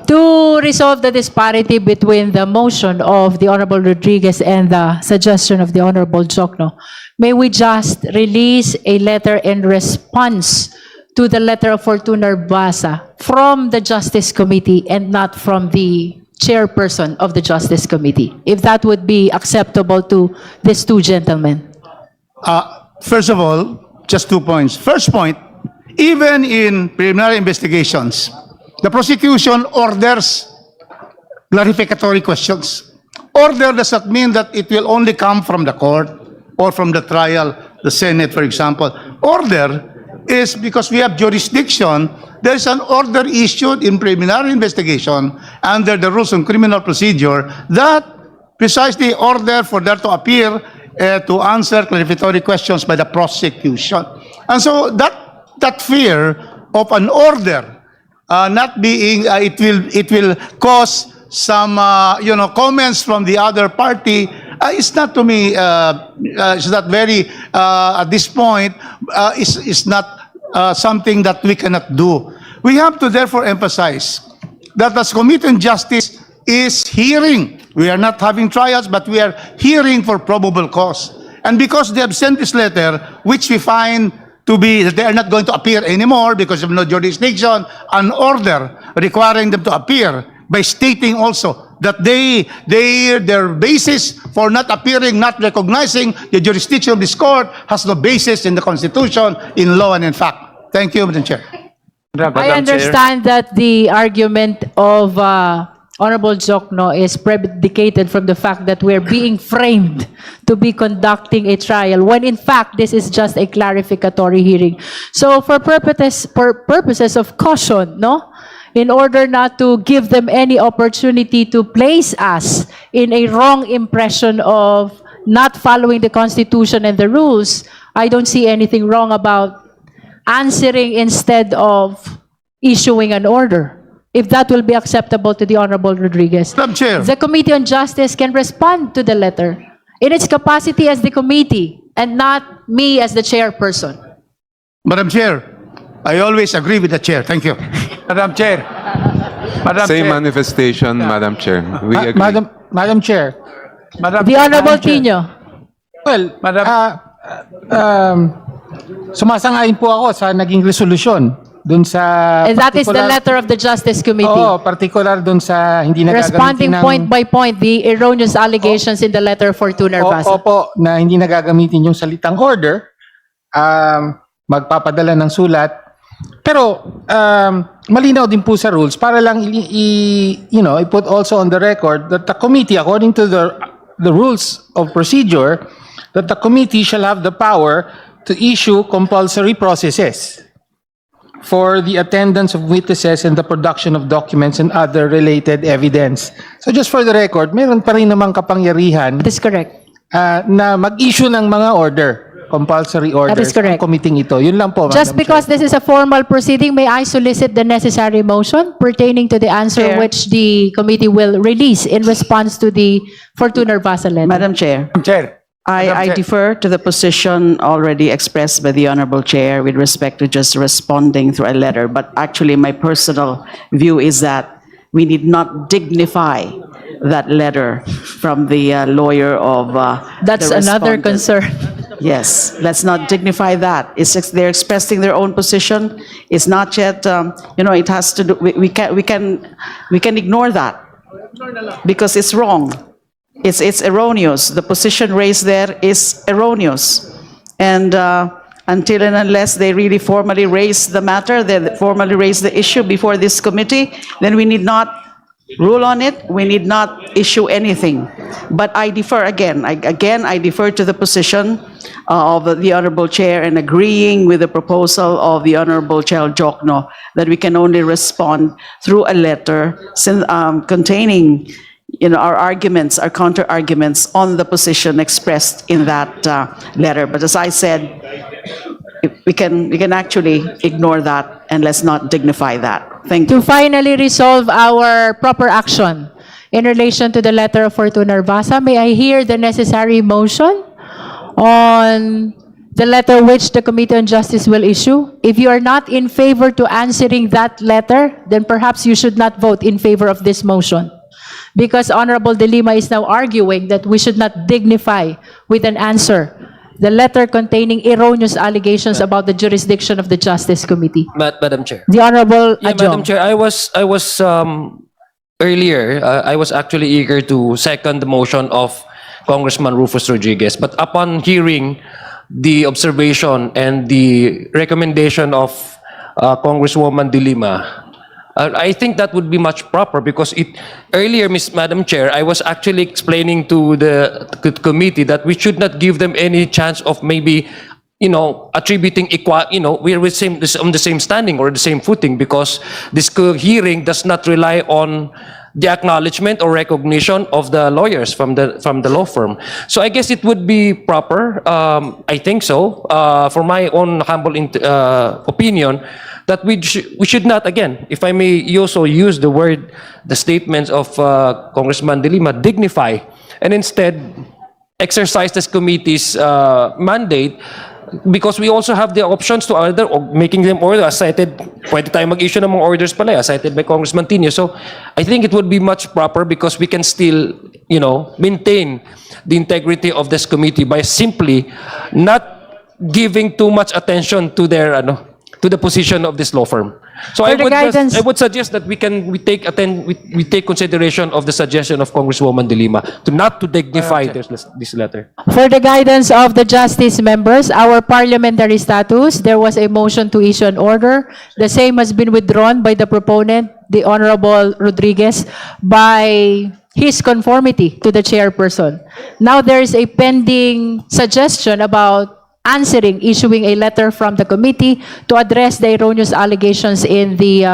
To resolve the disparity between the motion of the Honorable Rodriguez and the suggestion of the Honorable Jokno, may we just release a letter in response to the letter of Fortuna Basa from the Justice Committee and not from the chairperson of the Justice Committee, if that would be acceptable to these two gentlemen? First of all, just 2 points. First point, even in preliminary investigations, the prosecution orders clarificatory questions. Order does not mean that it will only come from the court or from the trial, the Senate, for example. Order is because we have jurisdiction. There's an order issued in preliminary investigation under the rules on criminal procedure that precisely order for there to appear to answer clarificatory questions by the prosecution. And so that fear of an order not being, it will cause some, comments from the other party. It's not to me, it's not very, at this point, it's not something that we cannot do. We have to therefore emphasize that as Committee on Justice is hearing. We are not having trials, but we are hearing for probable cause. And because they have sent this letter, which we find to be that they are not going to appear anymore because of no jurisdiction, an order requiring them to appear by stating also that their basis for not appearing, not recognizing the jurisdiction of this court has no basis in the Constitution, in law, and in fact. Thank you, Madam Chair. I understand that the argument of Honorable Jokno is predicated from the fact that we're being framed to be conducting a trial, when in fact this is just a clarificatory hearing. So for purposes of caution, no? In order not to give them any opportunity to place us in a wrong impression of not following the Constitution and the rules, I don't see anything wrong about answering instead of issuing an order, if that will be acceptable to the Honorable Rodriguez. Madam Chair. The Committee on Justice can respond to the letter in its capacity as the committee and not me as the chairperson. Madam Chair, I always agree with the chair. Thank you. Madam Chair. Same manifestation, Madam Chair. We agree. Madam Chair. The Honorable Tino. Well, sumasang-ayon po ako sa naging resolusyon dun sa And that is the letter of the Justice Committee. Oo, particular dun sa hindi nagagamitin Responding ng... point by point the erroneous allegations in the letter for Tuner Basa. Opo, na hindi nagagamitin yung salitang order, magpapadala ng sulat. Pero malinaw din po sa rules para lang i-put also on the record that the committee, according to the rules of procedure, that the committee shall have the power to issue compulsory processes for the attendance of witnesses and the production of documents and other related evidence. So just for the record, meron pa rin namang kapangyarihan. That is correct. Na mag-issue ng mga order, compulsory orders. That is correct. Ang committee ito. Yun lang po, Just Madam because Chair. this is a formal proceeding, may I solicit the necessary motion pertaining to the answer Chair. which the committee will release in response to the Fortuner Basa letter. Madam Chair. Chair. I defer to the position already expressed by the Honorable Chair with respect to just responding through a letter. But actually, my personal view is that we need not dignify that letter from the lawyer of That's the another respondent. concern. Yes, let's not dignify that. They're expressing their own position. It's not yet, it has to do, we can ignore that because it's wrong. It's erroneous. The position raised there is erroneous. And until and unless they really formally raise the matter, they formally raise the issue before this committee, then we need not rule on it. We need not issue anything. But I defer again. I defer to the position of the Honorable Chair and agreeing with the proposal of the Honorable Chair Jokno that we can only respond through a letter containing our arguments, our counter-arguments on the position expressed in that letter. But as I said, we can actually ignore that and let's not dignify that. Thank you. To finally resolve our proper action in relation to the letter of Fortuner Basa, may I hear the necessary motion on the letter which the Committee on Justice will issue? If you are not in favor to answering that letter, then perhaps you should not vote in favor of this motion. Because Honorable De Lima is now arguing that we should not dignify with an answer the letter containing erroneous allegations about the jurisdiction of the Justice Committee. Madam Chair. The Honorable Madam Adjong. Chair, I was earlier, I was actually eager to second the motion of Congressman Rufus Rodriguez, but upon hearing the observation and the recommendation of Congresswoman De Lima, I think that would be much proper because earlier, Madam Chair, I was actually explaining to the committee that we should not give them any chance of maybe attributing we're on the same standing or the same footing, because this hearing does not rely on the acknowledgement or recognition of the lawyers from the law firm. So I guess it would be proper, I think so, for my own humble opinion, that we should not, again, if I may also use the statements of Congressman De Lima, dignify, and instead exercise this committee's mandate, because we also have the options to order or making them order. As cited, pwede tayo mag-issue ng mga orders pala, as cited by Congressman Tino. So I think it would be much proper, because we can still, maintain the integrity of this committee by simply not giving too much attention to their, to the position of this law firm. So I would suggest that we take consideration of the suggestion of Congresswoman De Lima to dignify this letter. For the guidance of the justice members, our parliamentary status, there was a motion to issue an order. The same has been withdrawn by the proponent, the Honorable Rodriguez, by his conformity to the chairperson. Now there is a pending suggestion about issuing a letter from the committee to address the erroneous allegations in the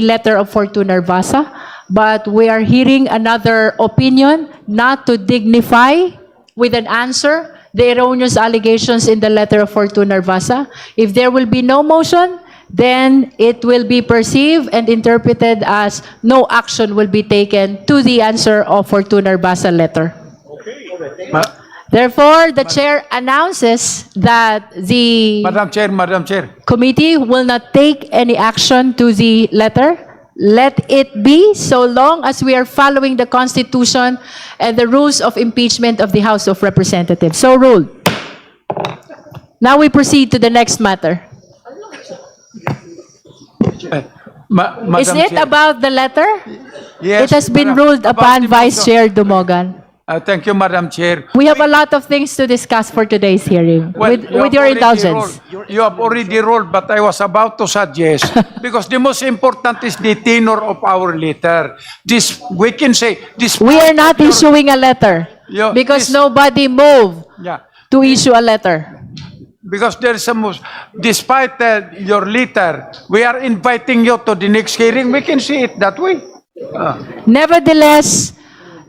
letter of Fortuna Narvasa. But we are hearing another opinion, not to dignify with an answer the erroneous allegations in the letter of Fortuna Narvasa. If there will be no motion, then it will be perceived and interpreted as no action will be taken to the answer of Fortuna Narvasa letter. Therefore, the chair announces that the Madam Chair. committee will not take any action to the letter. Let it be, so long as we are following the Constitution and the rules of impeachment of the House of Representatives. So ruled. Now we proceed to the next matter. Madam Is it Chair. about the letter? Yes, It has been Madam- ruled about upon the Vice motion. Chair Dumogan. Thank you, Madam Chair. We have a lot of things to discuss for today's hearing, Well, with you have your already indulgence. ruled. You have already ruled, but I was about to suggest, because the most important is the tenor of our letter. This, we can say, this. We are not issuing a letter Your- because this- nobody moved Yeah, to issue a letter. because there's some, despite your letter, we are inviting you to the next hearing. We can see it that way. Nevertheless,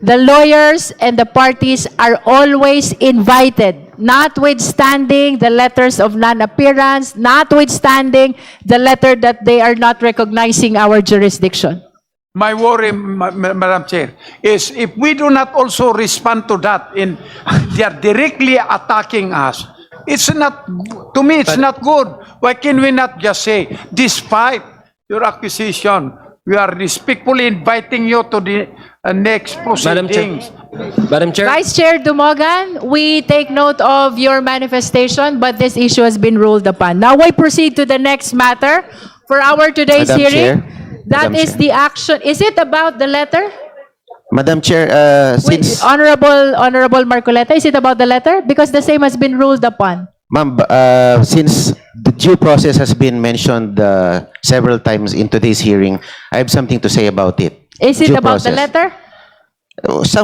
the lawyers and the parties are always invited, notwithstanding the letters of non-appearance, notwithstanding the letter that they are not recognizing our jurisdiction. My worry, Madam Chair, is if we do not also respond to that, they are directly attacking us. It's not, to me, it's not good. Why can we not just say, despite your accusation, we are respectfully inviting you to the next proceedings. Madam Chair. Vice Chair Dumogan, we take note of your manifestation, but this issue has been ruled upon. Now we proceed to the next matter for our today's Madam hearing. Chair. That Madam is Chair. the action. Is it about the letter? Madam Chair, since Honorable Marcoleta, is it about the letter? Because the same has been ruled upon. ma'am, since the due process has been mentioned several times in today's hearing, I have something to say about it. Is it Due about the process. letter?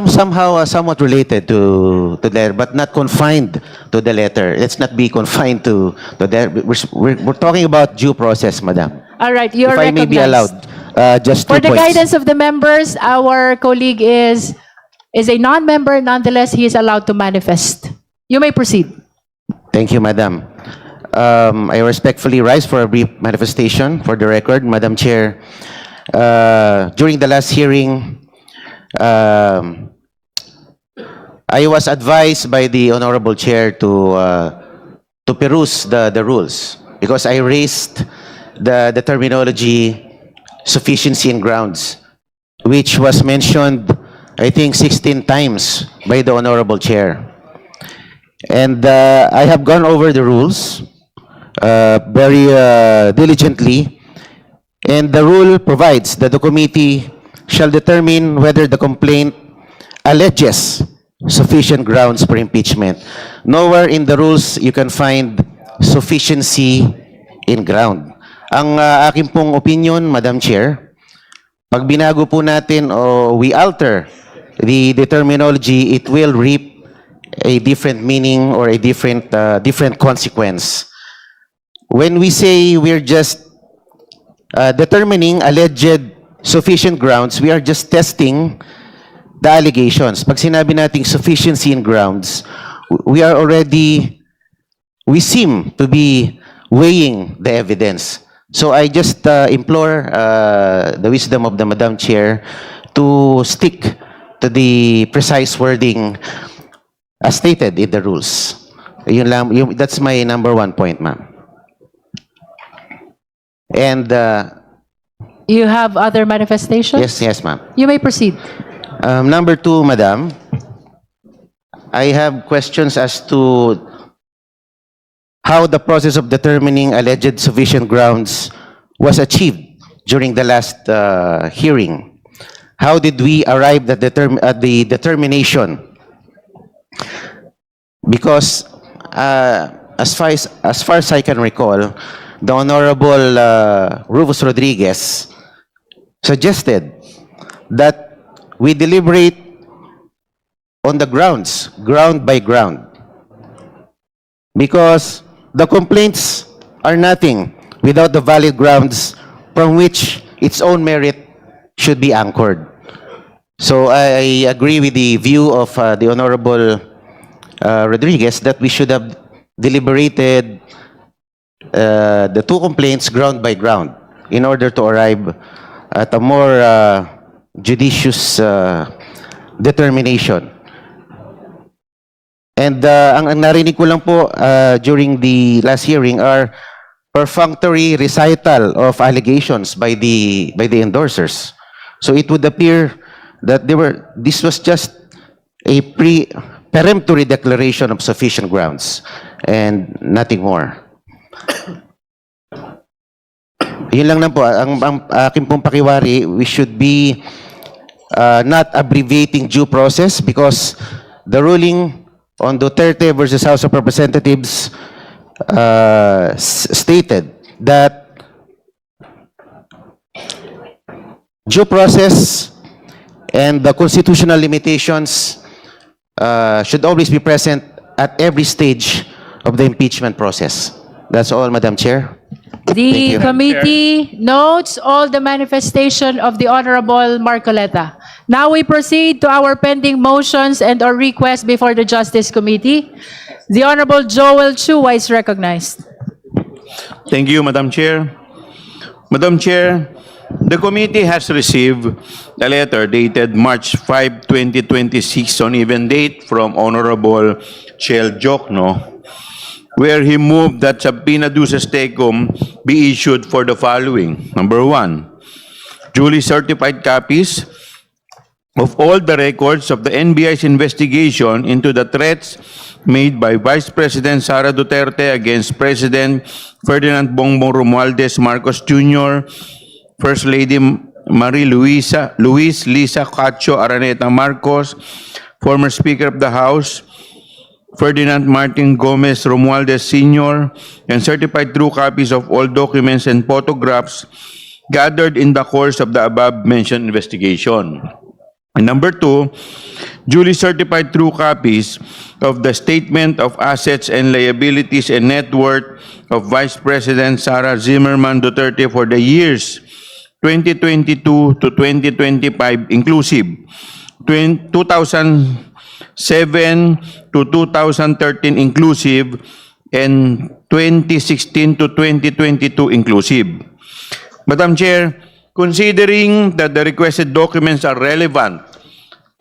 Somehow somewhat related to the letter, but not confined to the letter. Let's not be confined to the. We're talking about due process, Madam. All right, you are If I may be recognized. allowed, just 2 For the points. guidance of the members, our colleague is a non-member. Nonetheless, he is allowed to manifest. You may proceed. Thank you, Madam. I respectfully rise for a brief manifestation for the record, Madam Chair. During the last hearing, I was advised by the Honorable Chair to peruse the rules because I raised the terminology sufficiency and grounds, which was mentioned, I think, 16 times by the Honorable Chair. And I have gone over the rules very diligently, and the rule provides that the committee shall determine whether the complaint alleges sufficient grounds for impeachment. Nowhere in the rules you can find sufficiency in ground. Ang aking pong opinion, Madam Chair, pag binago po natin o we alter the terminology, it will reap a different meaning or a different consequence. When we say we're just determining alleged sufficient grounds, we are just testing the allegations. Pag sinabi nating sufficiency in grounds, we seem to be weighing the evidence. So I just implore the wisdom of the Madam Chair to stick to the precise wording as stated in the rules. Yun lang, that's my number one point, ma'am. And You have other manifestations? yes, ma'am. You may proceed. Number two, Madam, I have questions as to how the process of determining alleged sufficient grounds was achieved during the last hearing. How did we arrive at the determination? Because as far as I can recall, the Honorable Rufus Rodriguez suggested that we deliberate on the grounds, ground by ground. Because the complaints are nothing without the valid grounds from which its own merit should be anchored. So I agree with the view of the Honorable Rodriguez that we should have deliberated the two complaints ground by ground in order to arrive at a more judicious determination. And ang narinig ko lang po during the last hearing are perfunctory recital of allegations by the endorsers. So it would appear that this was just a peremptory declaration of sufficient grounds and nothing more. Yun lang po, ang aking pong pakiwari, we should be not abbreviating due process because the ruling on Duterte versus House of Representatives stated that due process and the constitutional limitations should always be present at every stage of the impeachment process. That's all, Madam Chair. The committee notes all the manifestation of the Honorable Marcoleta. Now we proceed to our pending motions and or requests before the Justice Committee. The Honorable Joel Chua is recognized. Thank you, Madam Chair. Madam Chair, the committee has received a letter dated March 5, 2026 on even date from Honorable Chel Jokno, where he moved that subpoena duces tecum be issued for the following. Number one, duly certified copies of all the records of the NBI's investigation into the threats made by Vice President Sara Duterte against President Ferdinand Bongbong Romualdez Marcos Jr., First Lady Luis Lisa Cacho Araneta Marcos, former Speaker of the House, Ferdinand Martin Gomez Romualdez Sr., and certified true copies of all documents and photographs gathered in the course of the above-mentioned investigation. And number two, duly certified true copies of the Statement of Assets and Liabilities and Net Worth of Vice President Sara Zimmerman Duterte for the years 2022 to 2025 inclusive, 2007 to 2013 inclusive, and 2016 to 2022 inclusive. Madam Chair, considering that the requested documents are relevant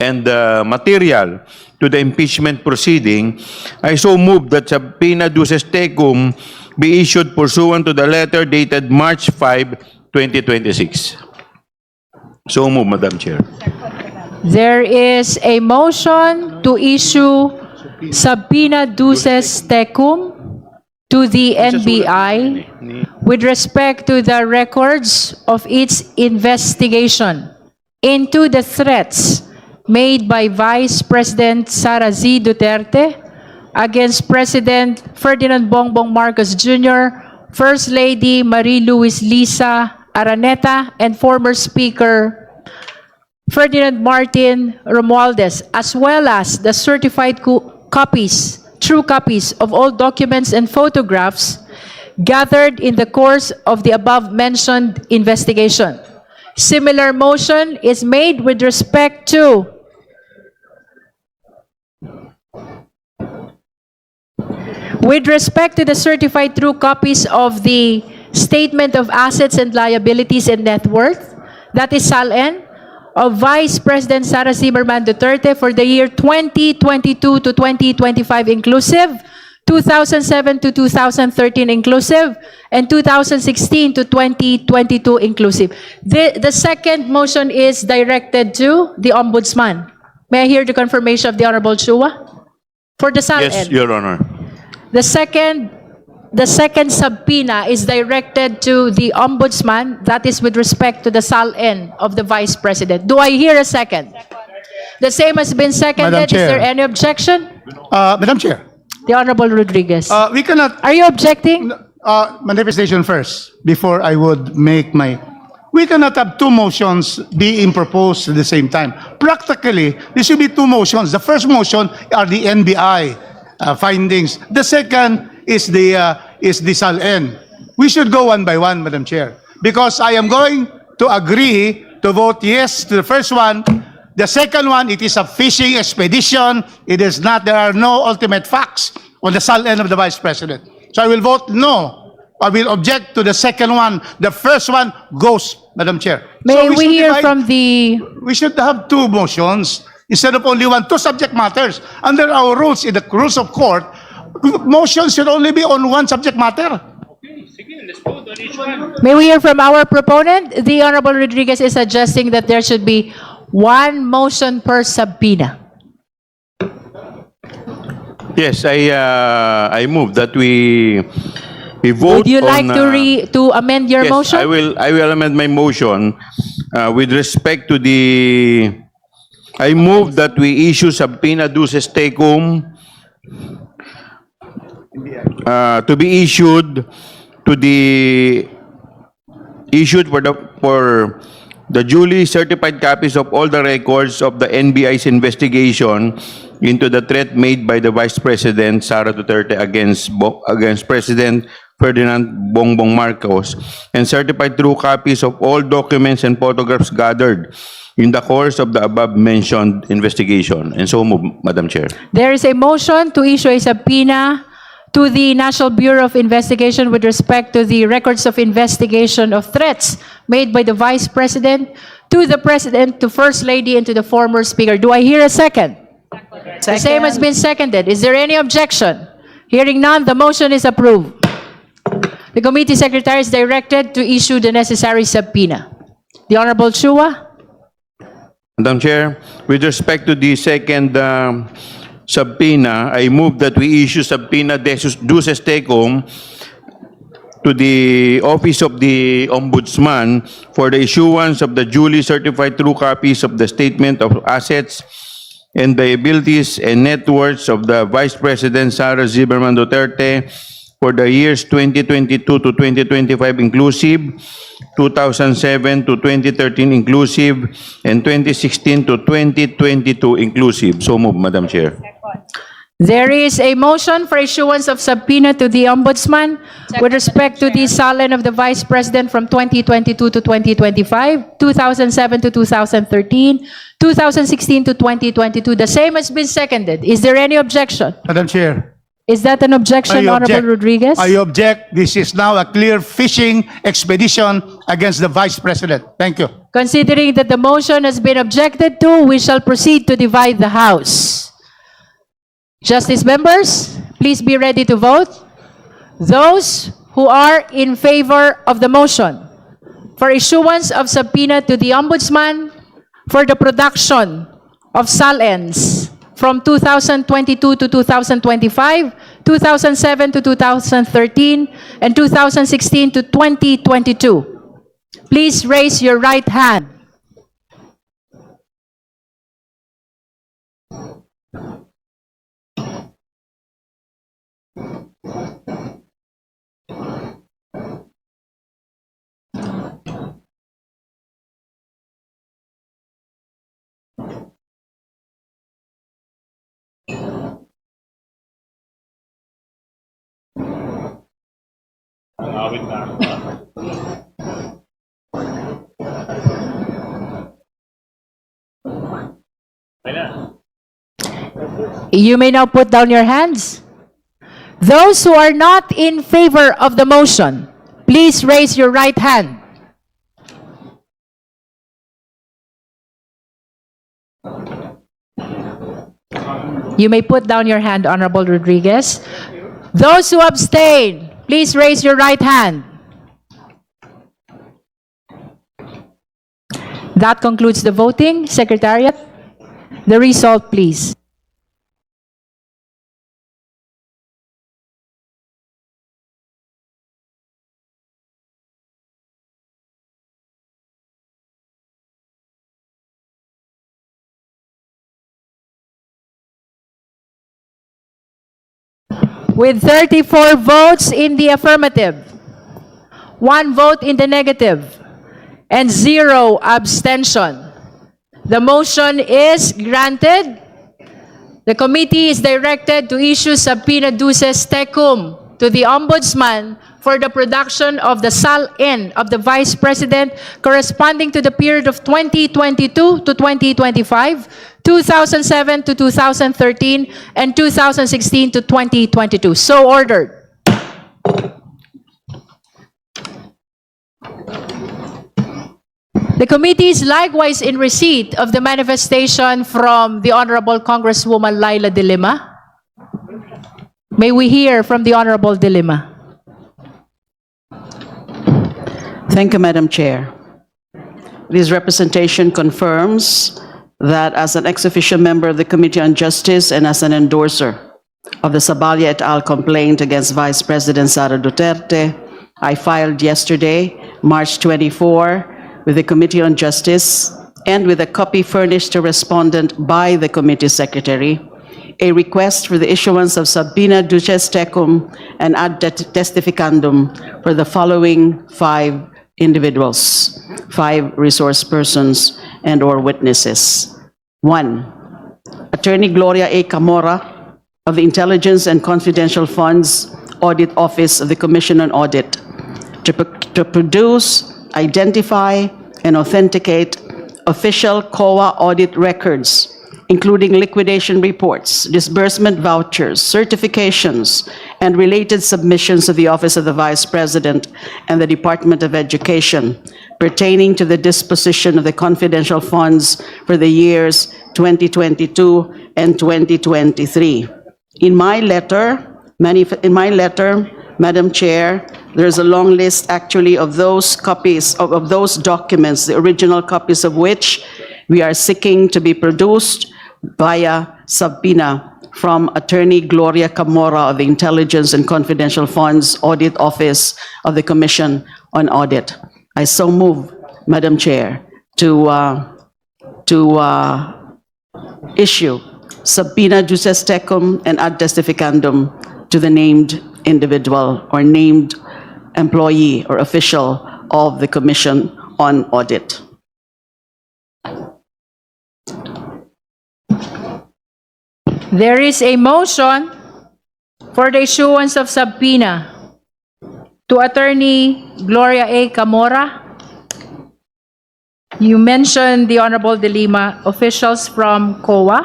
and material to the impeachment proceeding, I so move that subpoena duces tecum be issued pursuant to the letter dated March 5, 2026. So move, Madam Chair. There is a motion to issue subpoena duces tecum to the NBI with respect to the records of its investigation into the threats made by Vice President Sara Z. Duterte against President Ferdinand Bongbong Marcos Jr., First Lady Marie-Louise Lisa Araneta, and former Speaker Ferdinand Martin Romualdez, as well as the certified copies, true copies of all documents and photographs gathered in the course of the above-mentioned investigation. Similar motion is made with respect to the certified true copies of the Statement of Assets and Liabilities and Net Worth, that is SALN, of Vice President Sara Zimmerman Duterte for the year 2022 to 2025 inclusive, 2007 to 2013 inclusive, and 2016 to 2022 inclusive. The second motion is directed to the Ombudsman. May I hear the confirmation of the Honorable Chua? For the SALN. Yes, Your Honor. The second subpoena is directed to the Ombudsman, that is with respect to the SALN of the Vice President. Do I hear a second? The same has been seconded. Madam Is Chair. there any objection? Madam Chair, The Honorable Rodriguez. we cannot Are you objecting? manifestation first before I would make my. We cannot have two motions being proposed at the same time. Practically, there should be two motions. The first motion are the NBI findings. The second is the SALN. We should go one by one, Madam Chair, because I am going to agree to vote yes to the first one. The second one, it is a fishing expedition. It is not. There are no ultimate facts on the SALN of the Vice President. So I will vote no. I will object to the second one. The first one goes, Madam Chair. May So we should hear divide- from the... We should have two motions instead of only one. Two subject matters. Under our rules, in the rules of court, motions should only be on one subject matter. May we hear from our proponent? The Honorable Rodriguez is suggesting that there should be one motion per subpoena. Yes, I move that we vote Would you on, like to amend your yes, motion? I will amend my motion with respect to the. I move that we issue subpoena duces tecum to be issued for the duly certified copies of all the records of the NBI's investigation into the threat made by the Vice President Sara Duterte against President Ferdinand Bongbong Marcos, and certified true copies of all documents and photographs gathered in the course of the above-mentioned investigation. And so move, Madam Chair. There is a motion to issue a subpoena to the National Bureau of Investigation with respect to the records of investigation of threats made by the Vice President to the President, to First Lady, and to the former Speaker. Do I hear a second? The same has been seconded. Is there any objection? Hearing none, the motion is approved. The committee secretary is directed to issue the necessary subpoena. The Honorable Chua? Madam Chair, with respect to the second subpoena, I move that we issue subpoena duces tecum to the Office of the Ombudsman for the issuance of the duly certified true copies of the Statement of Assets and Liabilities and Net Worths of the Vice President Sara Zimmerman Duterte for the years 2022 to 2025 inclusive, 2007 to 2013 inclusive, and 2016 to 2022 inclusive. So move, Madam Chair. There is a motion for issuance of subpoena to the Ombudsman with respect to the SALN of the Vice President from 2022 to 2025, 2007 to 2013, 2016 to 2022. The same has been seconded. Is there any objection? Madam Chair. Is that an objection, I Honorable object. Rodriguez? I object. This is now a clear fishing expedition against the Vice President. Thank you. Considering that the motion has been objected to, we shall proceed to divide the House. Justice members, please be ready to vote. Those who are in favor of the motion for issuance of subpoena to the Ombudsman for the production of SALNs from 2022 to 2025, 2007 to 2013, and 2016 to 2022. Please raise your right hand. You may now put down your hands. Those who are not in favor of the motion, please raise your right hand. You may put down your hand, Honorable Rodriguez. Those who abstain, please raise your right hand. That concludes the voting. Secretariat, the result, please. With 34 votes in the affirmative, 1 vote in the negative, and 0 abstention, the motion is granted. The committee is directed to issue subpoena duces tecum to the Ombudsman for the production of the SAL-in of the Vice President corresponding to the period of 2022 to 2025, 2007 to 2013, and 2016 to 2022. So ordered. The committee is likewise in receipt of the manifestation from the Honorable Congresswoman Laila De Lima. May we hear from the Honorable De Lima. Thank you, Madam Chair. This representation confirms that as an ex-officio member of the Committee on Justice and as an endorser of the Saballa et al. Complaint against Vice President Sara Duterte, I filed yesterday, March 24, with the Committee on Justice and with a copy furnished to respondent by the committee secretary, a request for the issuance of subpoena duces tecum and ad testificandum for the following 5 individuals, 5 resource persons and or witnesses. 1, Attorney Gloria A. Camora of the Intelligence and Confidential Funds Audit Office of the Commission on Audit to produce, identify, and authenticate official COA audit records, including liquidation reports, disbursement vouchers, certifications, and related submissions of the Office of the Vice President and the Department of Education pertaining to the disposition of the confidential funds for the years 2022 and 2023. In my letter, Madam Chair, there's a long list actually of those copies, of those documents, the original copies of which we are seeking to be produced via subpoena from Attorney Gloria Camora of the Intelligence and Confidential Funds Audit Office of the Commission on Audit. I so move, Madam Chair, to issue subpoena duces tecum and ad testificandum to the named individual or named employee or official of the Commission on Audit. There is a motion for the issuance of subpoena to Attorney Gloria A. Camora. You mentioned the Honorable De Lima, officials from COA.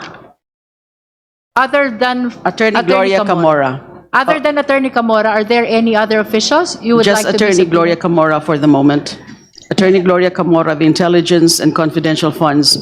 Other than Attorney Gloria Camora. Other than Attorney Camora, are there any other officials you would Just like to be Attorney subpoenaed? Gloria Camora for the moment. Attorney Gloria Camora of the Intelligence and Confidential Funds